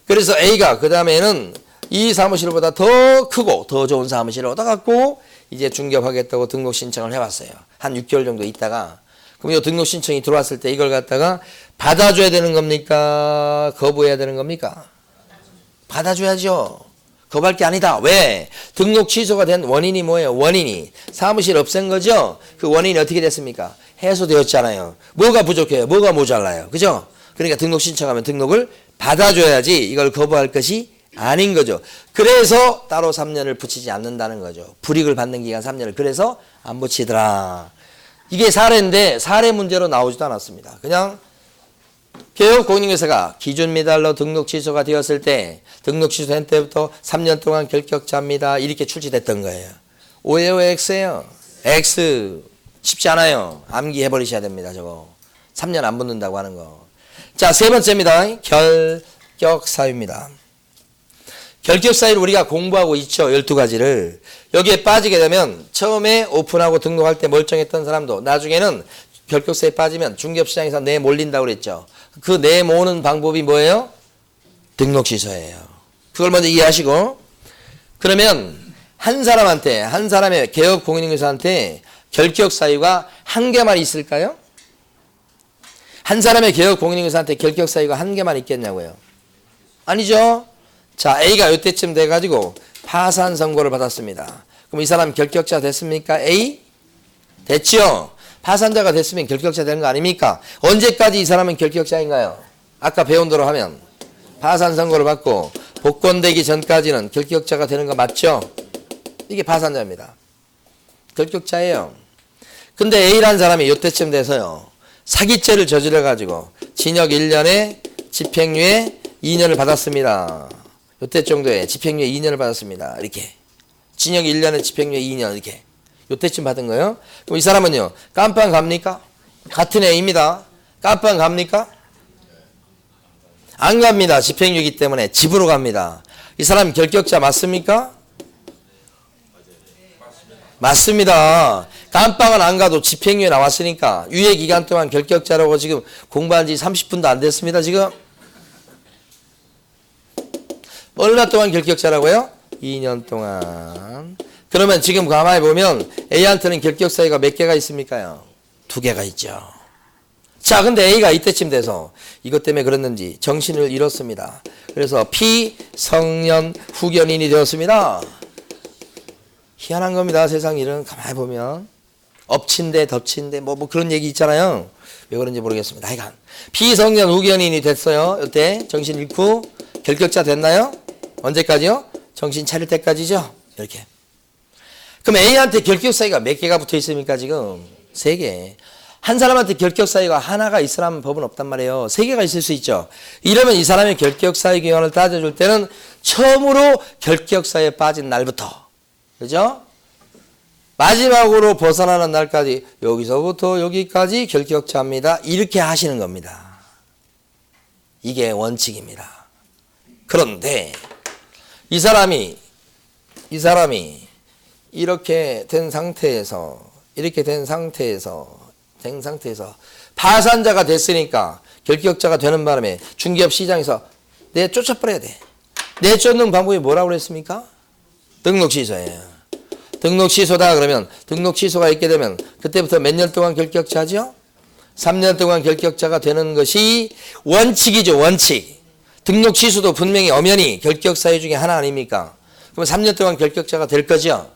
그래서 A가 그 다음에는 이 사무실보다 더 크고 더 좋은 사무실을 얻어갖고 이제 중개업하겠다고 등록 신청을 해왔어요. 한 6개월 정도 있다가. 그럼 이 등록 신청이 들어왔을 때 이걸 갖다가 받아줘야 되는 겁니까? 거부해야 되는 겁니까? 받아줘야죠. 거부할 게 아니다. 왜? 등록 취소가 된 원인이 뭐예요? 원인이 사무실 없앤 거죠? 그 원인이 어떻게 됐습니까? 해소되었잖아요. 뭐가 부족해요? 뭐가 모자라요? 그죠? 그러니까 등록 신청하면 등록을 받아줘야지 이걸 거부할 것이 아닌 거죠. 그래서 따로 3년을 붙이지 않는다는 거죠. 불이익을 받는 기간 3년을. 그래서 안 붙이더라. 이게 사례인데 사례 문제로 나오지도 않았습니다. 그냥 개업공인회사가 기준 미달로 등록 취소가 되었을 때 등록 취소된 때부터 3년 동안 결격자입니다. 이렇게 출시됐던 거예요. 오예요, X예요. X. 쉽지 않아요. 암기해버리셔야 됩니다. 저거. 3년 안 붙는다고 하는 거. 자, 세 번째입니다. 결격사유입니다. 결격사유를 우리가 공부하고 있죠. 12가지를. 여기에 빠지게 되면 처음에 오픈하고 등록할 때 멀쩡했던 사람도 나중에는 결격사유에 빠지면 중개업시장에서 내몰린다고 그랬죠. 그 내모는 방법이 뭐예요? 등록 취소예요. 그걸 먼저 이해하시고 그러면 한 사람의 개업공인인회사한테 결격사유가 한 개만 있을까요? 한 사람의 개업공인인회사한테 결격사유가 한 개만 있겠냐고요? 아니죠. 자, A가 이때쯤 돼가지고 파산 선고를 받았습니다. 그럼 이 사람 결격자 됐습니까? A? 됐죠? 파산자가 됐으면 결격자 되는 거 아닙니까? 언제까지 이 사람은 결격자인가요? 아까 배운 대로 하면 파산 선고를 받고 복권되기 전까지는 결격자가 되는 거 맞죠? 이게 파산자입니다. 결격자예요. 근데 A라는 사람이 요때쯤 돼서요. 사기죄를 저질러가지고 징역 1년에 집행유예 2년을 받았습니다. 요때 정도에 집행유예 2년을 받았습니다. 이렇게. 징역 1년에 집행유예 2년 이렇게. 요때쯤 받은 거예요. 그럼 이 사람은요. 깜빵 갑니까? 같은 A입니다. 깜빵 갑니까? 안 갑니다. 집행유예이기 때문에 집으로 갑니다. 이 사람 결격자 맞습니까? 맞습니다. 깜빵은 안 가도 집행유예 나왔으니까 유예 기간 동안 결격자라고 지금 공부한 지 30분도 안 됐습니다. 지금 얼마 동안 결격자라고요? 2년 동안. 그러면 지금 가만히 보면 A한테는 결격 사유가 몇 개가 있습니까요? 2개가 있죠. 자, 근데 A가 이때쯤 돼서 이것 때문에 그랬는지 정신을 잃었습니다. 그래서 피성년 후견인이 되었습니다. 희한한 겁니다. 세상 일은 가만히 보면 엎친데 덮친데 뭐 그런 얘기 있잖아요. 왜 그런지 모르겠습니다. 하여간 피성년 후견인이 됐어요. 이때 정신 잃고 결격자 됐나요? 언제까지요? 정신 차릴 때까지죠. 이렇게. 그럼 A한테 결격 사유가 몇 개가 붙어 있습니까? 지금 3개. 한 사람한테 결격 사유가 하나가 있으라면 법은 없단 말이에요. 3개가 있을 수 있죠. 이러면 이 사람의 결격 사유 기간을 따져줄 때는 처음으로 결격 사유에 빠진 날부터, 그죠? 마지막으로 벗어나는 날까지 여기서부터 여기까지 결격자입니다. 이렇게 하시는 겁니다. 이게 원칙입니다. 그런데 이 사람이 이렇게 된 상태에서 파산자가 됐으니까 결격자가 되는 바람에 중개업 시장에서 내쫓아버려야 돼. 내쫓는 방법이 뭐라고 그랬습니까? 등록 취소예요. 등록 취소다 그러면 등록 취소가 있게 되면 그때부터 몇 년 동안 결격자죠? 3년 동안 결격자가 되는 것이 원칙이죠. 원칙. 등록 취소도 분명히 엄연히 결격 사유 중에 하나 아닙니까? 그러면 3년 동안 결격자가 될 거죠.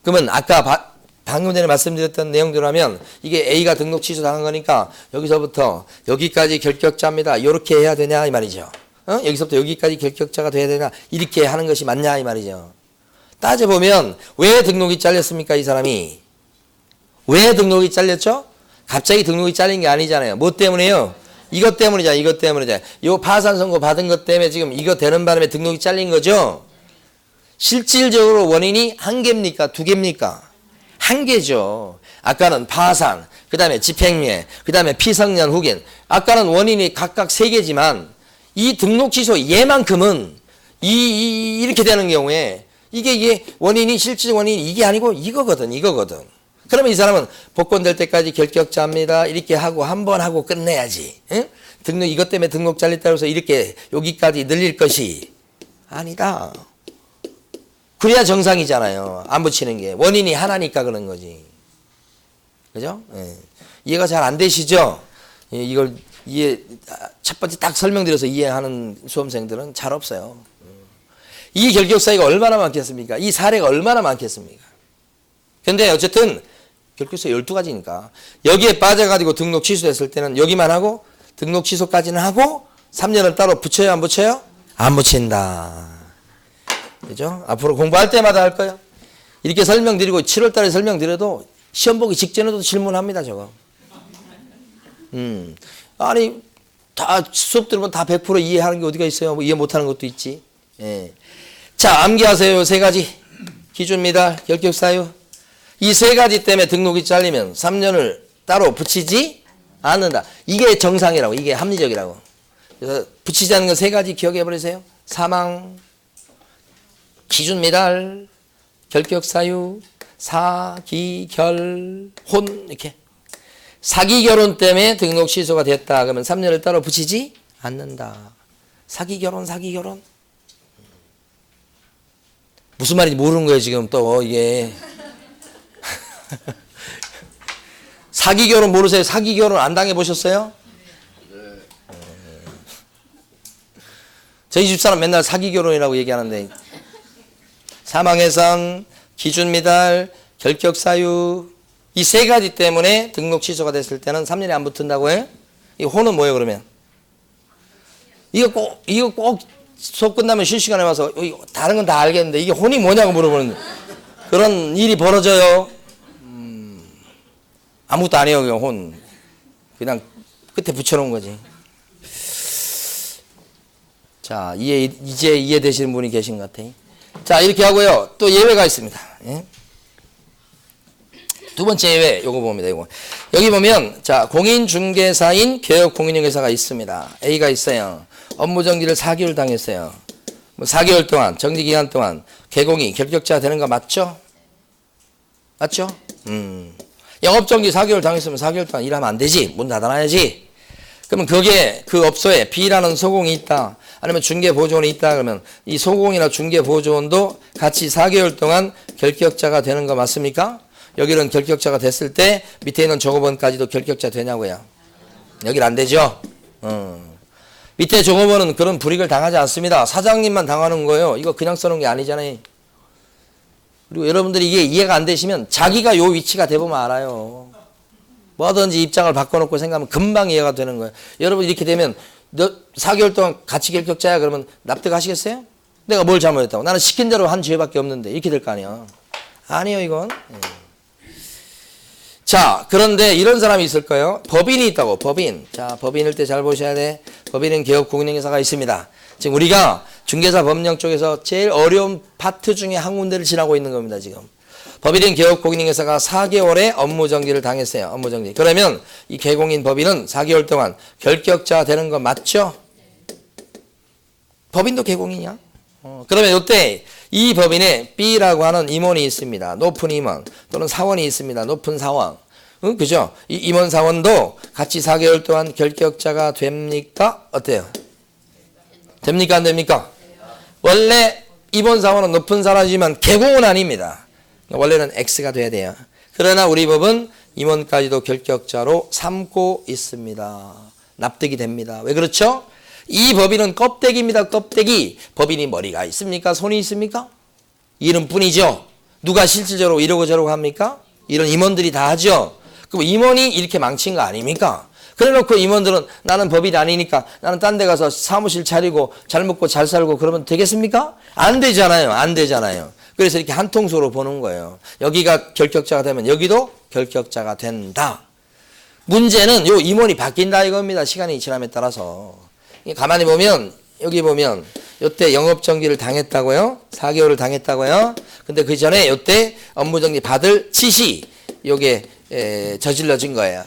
그러면 아까 방금 전에 말씀드렸던 내용대로 하면 이게 A가 등록 취소 당한 거니까 여기서부터 여기까지 결격자입니다. 이렇게 해야 되냐 이 말이죠. 여기서부터 여기까지 결격자가 돼야 되냐 이렇게 하는 것이 맞냐 이 말이죠. 따져보면 왜 등록이 잘렸습니까? 이 사람이. 왜 등록이 잘렸죠? 갑자기 등록이 잘린 게 아니잖아요. 뭐 때문에요? 이것 때문이잖아. 이것 때문이잖아. 요 파산 선고 받은 것 때문에 지금 이거 되는 바람에 등록이 잘린 거죠. 실질적으로 원인이 1개입니까? 2개입니까? 1개죠. 아까는 파산, 그 다음에 집행유예, 그 다음에 피성년 후견. 아까는 원인이 각각 3개지만 이 등록 취소 얘만큼은 이렇게 되는 경우에 이게 원인이 실질 원인이 이게 아니고 이거거든. 그러면 이 사람은 복권될 때까지 결격자입니다. 이렇게 하고 한 번 하고 끝내야지. 응? 등록 이것 때문에 등록 잘렸다고 해서 이렇게 여기까지 늘릴 것이 아니다. 그래야 정상이잖아요. 안 붙이는 게. 원인이 하나니까 그런 거지. 그죠? 예. 이해가 잘 안 되시죠? 예, 이걸 첫 번째 딱 설명드려서 이해하는 수험생들은 잘 없어요. 이 결격 사유가 얼마나 많겠습니까? 이 사례가 얼마나 많겠습니까? 근데 어쨌든 결격 사유 12가지니까 여기에 빠져가지고 등록 취소됐을 때는 여기만 하고 등록 취소까지는 하고 3년을 따로 붙여요? 안 붙여요? 안 붙인다. 그죠? 앞으로 공부할 때마다 할 거예요. 이렇게 설명드리고 7월 달에 설명드려도 시험 보기 직전에도 질문합니다, 저거. 아니, 다 수업 들으면 다 100% 이해하는 게 어디가 있어요? 뭐 이해 못하는 것도 있지. 예. 자, 암기하세요. 3가지. 기준미달, 결격사유. 이 3가지 때문에 등록이 잘리면 3년을 따로 붙이지 않는다. 이게 정상이라고. 이게 합리적이라고. 그래서 붙이지 않는 거 3가지 기억해버리세요. 사망, 기준미달, 결격사유, 사기결혼 이렇게. 사기결혼 때문에 등록 취소가 됐다. 그러면 3년을 따로 붙이지 않는다. 사기결혼. 무슨 말인지 모르는 거예요, 지금 또, 이게. 사기결혼 모르세요? 사기결혼 안 당해보셨어요? 저희 집사람 맨날 사기결혼이라고 얘기하는데, 사망해상, 기준미달, 결격사유, 이 세 가지 때문에 등록 취소가 됐을 때는 3년이 안 붙은다고 해? 이 호는 뭐예요, 그러면? 이거 꼭 수업 끝나면 실시간에 와서 다른 건 다 알겠는데 이게 혼이 뭐냐고 물어보는 그런 일이 벌어져요. 아무것도 아니에요, 그냥 혼. 그냥 끝에 붙여놓은 거지. 자, 이제 이해되시는 분이 계신 것 같아요. 자, 이렇게 하고요. 또 예외가 있습니다. 예? 두 번째 예외, 요거 봅니다, 요거. 여기 보면, 자, 공인중개사인 개업공인중개사가 있습니다. A가 있어요. 업무정지를 4개월 당했어요. 뭐 4개월 동안, 정지기간 동안 개공이 결격자가 되는 거 맞죠? 맞죠? 영업정지 4개월 당했으면 4개월 동안 일하면 안 되지. 문 닫아놔야지. 그러면 그게 그 업소에 B라는 소공이 있다. 아니면 중개보조원이 있다. 그러면 이 소공이나 중개보조원도 같이 4개월 동안 결격자가 되는 거 맞습니까? 여기는 결격자가 됐을 때 밑에 있는 종업원까지도 결격자 되냐고요. 여기는 안 되죠. 밑에 종업원은 그런 불이익을 당하지 않습니다. 사장님만 당하는 거예요. 이거 그냥 써놓은 게 아니잖아요. 그리고 여러분들이 이게 이해가 안 되시면 자기가 요 위치가 돼보면 알아요. 뭐든지 입장을 바꿔놓고 생각하면 금방 이해가 되는 거예요. 여러분 이렇게 되면 너 4개월 동안 같이 결격자야 그러면 납득하시겠어요? 내가 뭘 잘못했다고. 나는 시킨 대로 한 죄밖에 없는데 이렇게 될 거 아니야. 아니요 이건. 자, 그런데 이런 사람이 있을 거예요. 법인이 있다고, 법인. 자, 법인일 때 잘 보셔야 돼. 법인은 개업공인중개사가 있습니다. 지금 우리가 중개사 법령 쪽에서 제일 어려운 파트 중에 한 군데를 지나고 있는 겁니다, 지금. 법인은 개업공인중개사가 4개월의 업무정지를 당했어요, 업무정지. 그러면 이 개공인 법인은 4개월 동안 결격자 되는 거 맞죠? 법인도 개공인이야? 그러면 이때 이 법인에 B라고 하는 임원이 있습니다. 높은 임원 또는 사원이 있습니다. 높은 사원. 그죠? 이 임원 사원도 같이 4개월 동안 결격자가 됩니까? 어때요? 됩니까? 안 됩니까? 원래 임원 사원은 높은 사람이지만 개공은 아닙니다. 원래는 X가 돼야 돼요. 그러나 우리 법은 임원까지도 결격자로 삼고 있습니다. 납득이 됩니다. 왜 그렇죠? 이 법인은 껍데기입니다. 껍데기. 법인이 머리가 있습니까? 손이 있습니까? 이름뿐이죠. 누가 실질적으로 이러고 저러고 합니까? 이런 임원들이 다 하죠. 그럼 임원이 이렇게 망친 거 아닙니까? 그래놓고 임원들은 나는 법인이 아니니까 나는 딴 데 가서 사무실 차리고 잘 먹고 잘 살고 그러면 되겠습니까? 안 되잖아요. 안 되잖아요. 그래서 이렇게 한 통수로 보는 거예요. 여기가 결격자가 되면 여기도 결격자가 된다. 문제는 요 임원이 바뀐다 이겁니다. 시간이 지남에 따라서. 가만히 보면 여기 보면 요때 영업정지를 당했다고요. 4개월을 당했다고요. 근데 그 전에 요때 업무정지 받을 지시 요게 저질러진 거예요.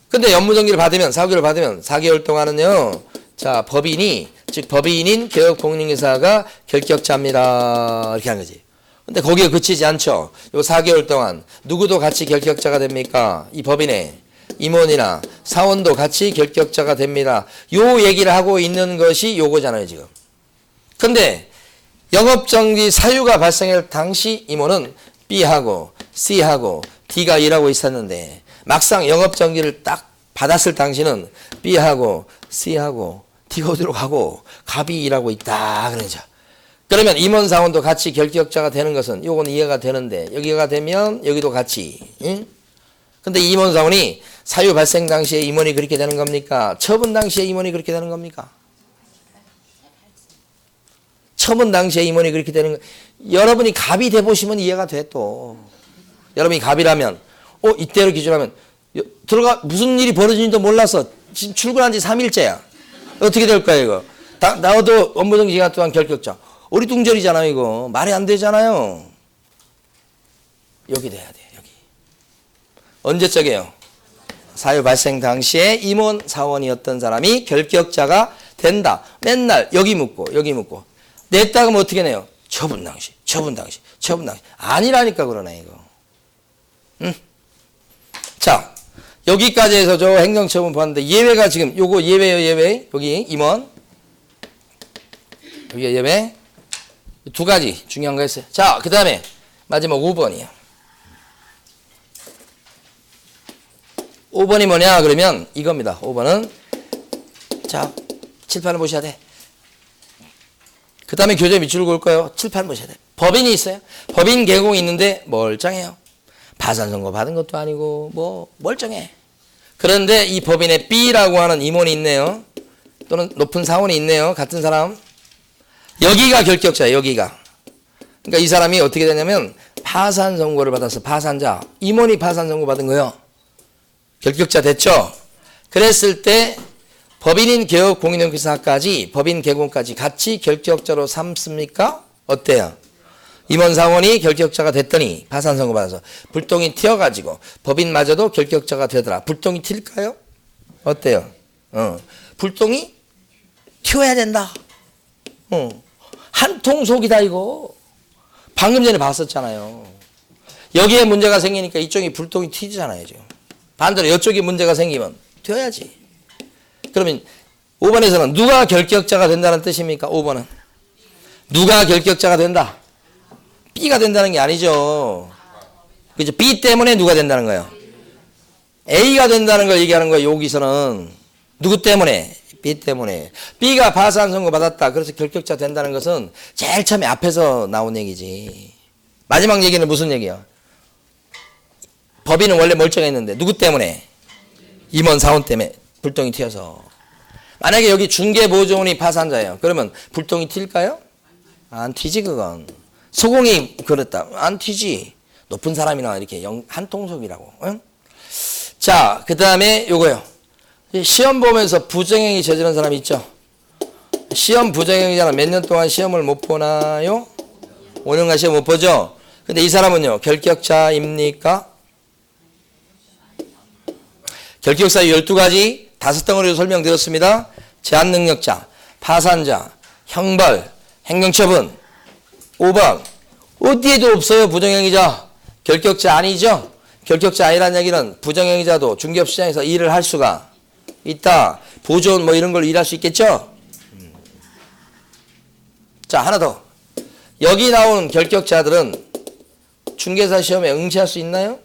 근데 업무정지를 받으면 4개월 받으면 4개월 동안은요. 자, 법인이 즉 법인인 개업공인중개사가 결격자입니다. 이렇게 하는 거지. 근데 거기에 그치지 않죠. 요 4개월 동안 누구도 같이 결격자가 됩니까? 이 법인의 임원이나 사원도 같이 결격자가 됩니다. 요 얘기를 하고 있는 것이 요거잖아요, 지금. 근데 영업정지 사유가 발생할 당시 임원은 B하고 C하고 D가 일하고 있었는데 막상 영업정지를 딱 받았을 당시는 B하고 C하고 D가 어디로 가고 갑이 일하고 있다. 그러죠. 그러면 임원 사원도 같이 결격자가 되는 것은 요건 이해가 되는데 여기가 되면 여기도 같이. 응? 근데 임원 사원이 사유 발생 당시에 임원이 그렇게 되는 겁니까? 처분 당시에 임원이 그렇게 되는 겁니까? 처분 당시에 임원이 그렇게 되는 거. 여러분이 갑이 돼 보시면 이해가 돼 또. 여러분이 갑이라면 이때로 기준하면 들어가 무슨 일이 벌어지는지도 몰랐어. 지금 출근한 지 3일째야. 어떻게 될 거야 이거? 나도 업무정지 기간 동안 결격자. 어리둥절이잖아요 이거. 말이 안 되잖아요. 여기 돼야 돼. 여기. 언제적이에요? 사유 발생 당시에 임원 사원이었던 사람이 결격자가 된다. 맨날 여기 묻고 여기 묻고. 냈다 그러면 어떻게 내요? 처분 당시. 아니라니까 그러네 이거. 응? 자, 여기까지 해서 저 행정처분 봤는데 예외가 지금 요거 예외예요, 예외. 여기 임원. 여기 예외. 두 가지 중요한 거 했어요. 자, 그 다음에 마지막 5번이에요. 5번이 뭐냐 그러면 이겁니다. 5번은 자, 칠판을 보셔야 돼. 그 다음에 교재 밑줄을 그을 거예요. 칠판 보셔야 돼. 법인이 있어요. 법인 개공이 있는데 멀쩡해요. 파산선고 받은 것도 아니고 뭐 멀쩡해. 그런데 이 법인에 B라고 하는 임원이 있네요. 또는 높은 사원이 있네요. 같은 사람. 여기가 결격자예요. 여기가. 그러니까 이 사람이 어떻게 되냐면 파산선고를 받아서 파산자. 임원이 파산선고 받은 거예요. 결격자 됐죠. 그랬을 때 법인인 개업 공인중개사까지 법인 개공까지 같이 결격자로 삼습니까? 어때요? 임원 사원이 결격자가 됐더니 파산선고 받아서 불똥이 튀어가지고 법인마저도 결격자가 되더라. 불똥이 튈까요? 어때요? 불똥이 튀어야 된다. 한통 속이다 이거. 방금 전에 봤었잖아요. 여기에 문제가 생기니까 이쪽이 불똥이 튀잖아요. 지금. 반대로 이쪽에 문제가 생기면 튀어야지. 그러면 5번에서는 누가 결격자가 된다는 뜻입니까? 5번은. 누가 결격자가 된다? B가 된다는 게 아니죠. 그죠? B 때문에 누가 된다는 거예요? A가 된다는 걸 얘기하는 거예요. 여기서는. 누구 때문에? B 때문에. B가 파산선고 받았다. 그래서 결격자 된다는 것은 제일 처음에 앞에서 나온 얘기지. 마지막 얘기는 무슨 얘기야? 법인은 원래 멀쩡했는데 누구 때문에? 임원 사원 때문에 불똥이 튀어서. 만약에 여기 중개보조원이 파산자예요. 그러면 불똥이 튈까요? 안 튀지 그건. 소공이 그랬다. 안 튀지. 높은 사람이나 이렇게 한통속이라고. 응? 자, 그 다음에 요거요. 시험 보면서 부정행위 저지른 사람 있죠? 시험 부정행위자는 몇 년 동안 시험을 못 보나요? 5년간 시험 못 보죠? 근데 이 사람은요, 결격자입니까? 결격사 12가지 5덩어리로 설명드렸습니다. 제한능력자, 파산자, 형벌, 행정처분. 5번 어디에도 없어요. 부정행위자. 결격자 아니죠. 결격자 아니라는 얘기는 부정행위자도 중개업시장에서 일을 할 수가 있다. 보조원 뭐 이런 걸 일할 수 있겠죠. 자, 하나 더. 여기 나오는 결격자들은 중개사 시험에 응시할 수 있나요?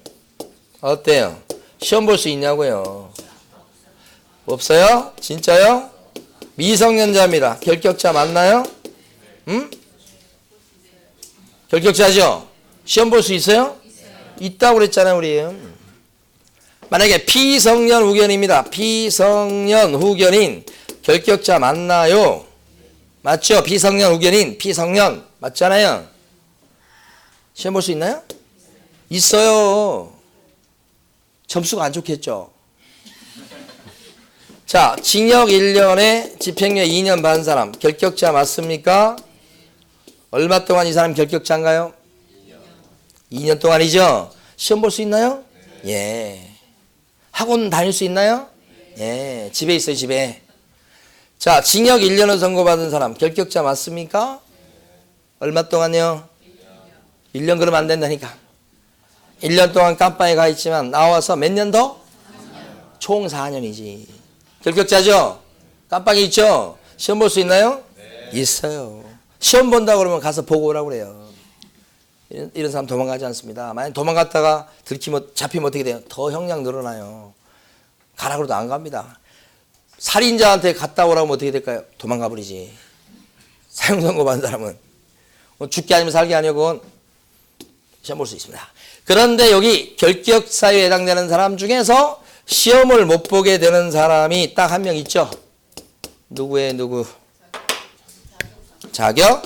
어때요? 시험 볼 수 있냐고요? 없어요? 진짜요? 미성년자입니다. 결격자 맞나요? 응? 결격자죠? 시험 볼 수 있어요? 있다고 그랬잖아요, 우리. 만약에 피성년 후견입니다. 피성년 후견인 결격자 맞나요? 맞죠? 피성년 후견인 피성년 맞잖아요. 시험 볼 수 있나요? 있어요. 점수가 안 좋겠죠. 자, 징역 1년에 집행유예 2년 반 사람 결격자 맞습니까? 얼마 동안 이 사람 결격자인가요? 2년 동안이죠. 시험 볼 수 있나요? 예. 학원 다닐 수 있나요? 예. 집에 있어요, 집에. 자, 징역 1년을 선고받은 사람 결격자 맞습니까? 얼마 동안요? 1년 그러면 안 된다니까. 1년 동안 깜빵에 가 있지만 나와서 몇 년 더? 총 4년이지. 결격자죠? 깜빵에 있죠? 시험 볼 수 있나요? 있어요. 시험 본다고 그러면 가서 보고 오라고 그래요. 이런 사람 도망가지 않습니다. 만약 도망갔다가 잡히면 어떻게 돼요? 더 형량 늘어나요. 가라 그래도 안 갑니다. 살인자한테 갔다 오라고 하면 어떻게 될까요? 도망가 버리지. 사형선고 받은 사람은 죽게 아니면 살게 아니고 시험 볼 수 있습니다. 그런데 여기 결격사유에 해당되는 사람 중에서 시험을 못 보게 되는 사람이 딱 한 명 있죠. 누구의 누구? 자격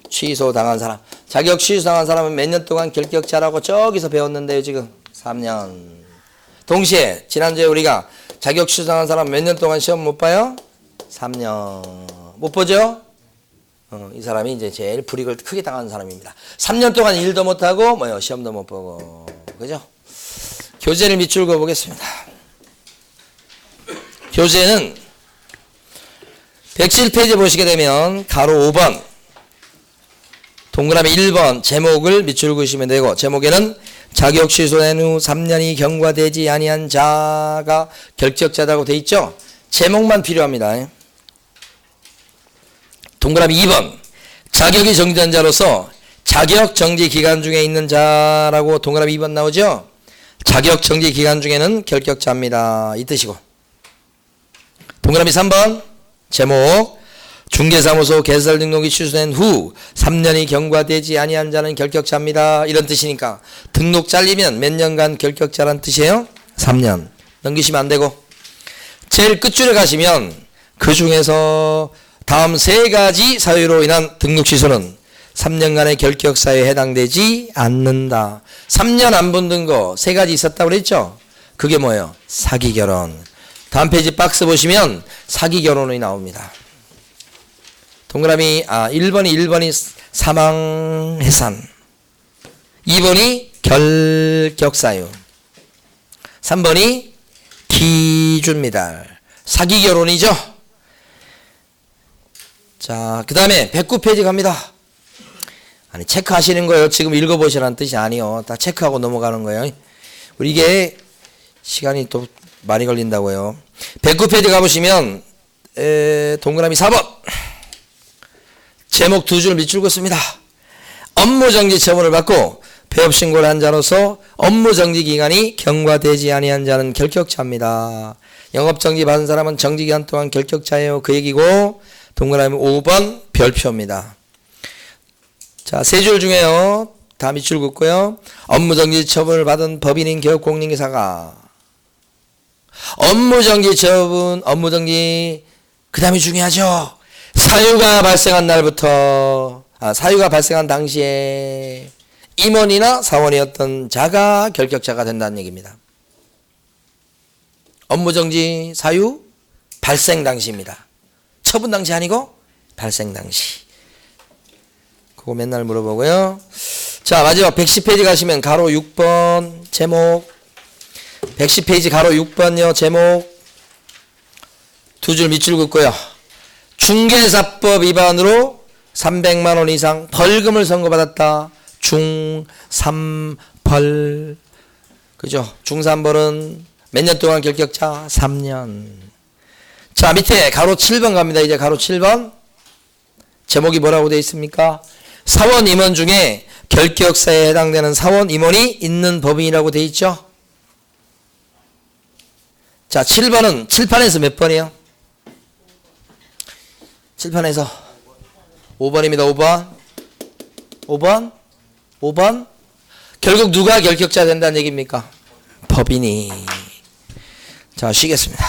취소당한 사람. 자격 취소당한 사람은 몇 년 동안 결격자라고 저기서 배웠는데요. 지금 3년. 동시에 지난주에 우리가 자격 취소당한 사람 몇 년 동안 시험 못 봐요? 3년. 못 보죠? 이 사람이 이제 제일 불이익을 크게 당한 사람입니다. 3년 동안 일도 못하고 뭐요? 시험도 못 보고. 그죠? 교재를 밑줄 그어 보겠습니다. 교재는 107페이지 보시게 되면 가로 5번 동그라미 1번 제목을 밑줄 그으시면 되고, 제목에는 자격 취소된 후 3년이 경과되지 아니한 자가 결격자라고 돼 있죠. 제목만 필요합니다. 동그라미 2번 자격이 정지된 자로서 자격 정지 기간 중에 있는 자라고 동그라미 2번 나오죠. 자격 정지 기간 중에는 결격자입니다. 이 뜻이고, 동그라미 3번 제목 중개사무소 개설 등록이 취소된 후 3년이 경과되지 아니한 자는 결격자입니다. 이런 뜻이니까 등록 잘리면 몇 년간 결격자란 뜻이에요? 3년. 넘기시면 안 되고. 제일 끝줄에 가시면 그 중에서 다음 세 가지 사유로 인한 등록 취소는 3년간의 결격 사유에 해당되지 않는다. 3년 안 붙는 거 세 가지 있었다고 그랬죠? 그게 뭐예요? 사기 결혼. 다음 페이지 박스 보시면 사기 결혼이 나옵니다. 동그라미 1번이 사망 해산, 2번이 결격 사유, 3번이 기준 미달. 사기 결혼이죠. 자, 그 다음에 109페이지 갑니다. 아니, 체크하시는 거예요. 지금 읽어보시라는 뜻이 아니요. 다 체크하고 넘어가는 거예요. 우리 이게 시간이 또 많이 걸린다고요. 109페이지 가보시면 동그라미 4번. 제목 두 줄 밑줄 긋습니다. 업무정지 처분을 받고 폐업신고를 한 자로서 업무정지 기간이 경과되지 아니한 자는 결격자입니다. 영업정지 받은 사람은 정지기간 동안 결격자예요. 그 얘기고 동그라미 5번 별표입니다. 자, 세 줄 중에요. 다 밑줄 긋고요. 업무정지 처분을 받은 법인인 기업공인중개사가 업무정지 처분, 업무정지 그 다음이 중요하죠. 사유가 발생한 날부터 사유가 발생한 당시에 임원이나 사원이었던 자가 결격자가 된다는 얘기입니다. 업무정지 사유 발생 당시입니다. 처분 당시 아니고 발생 당시. 그거 맨날 물어보고요. 자, 마지막 110페이지 가시면 가로 6번 제목 110페이지 가로 6번요. 제목 두 줄 밑줄 긋고요. 중개사법 위반으로 300만 원 이상 벌금을 선고받았다. 중3벌. 그죠? 중3벌은 몇 년 동안 결격자? 3년. 자, 밑에 가로 7번 갑니다. 이제 가로 7번. 제목이 뭐라고 되어 있습니까? 사원 임원 중에 결격사에 해당되는 사원 임원이 있는 법인이라고 되어 있죠? 자, 7번은 칠판에서 몇 번이에요? 칠판에서 5번입니다. 5번. 결국 누가 결격자 된다는 얘기입니까? 법인이. 자, 쉬겠습니다.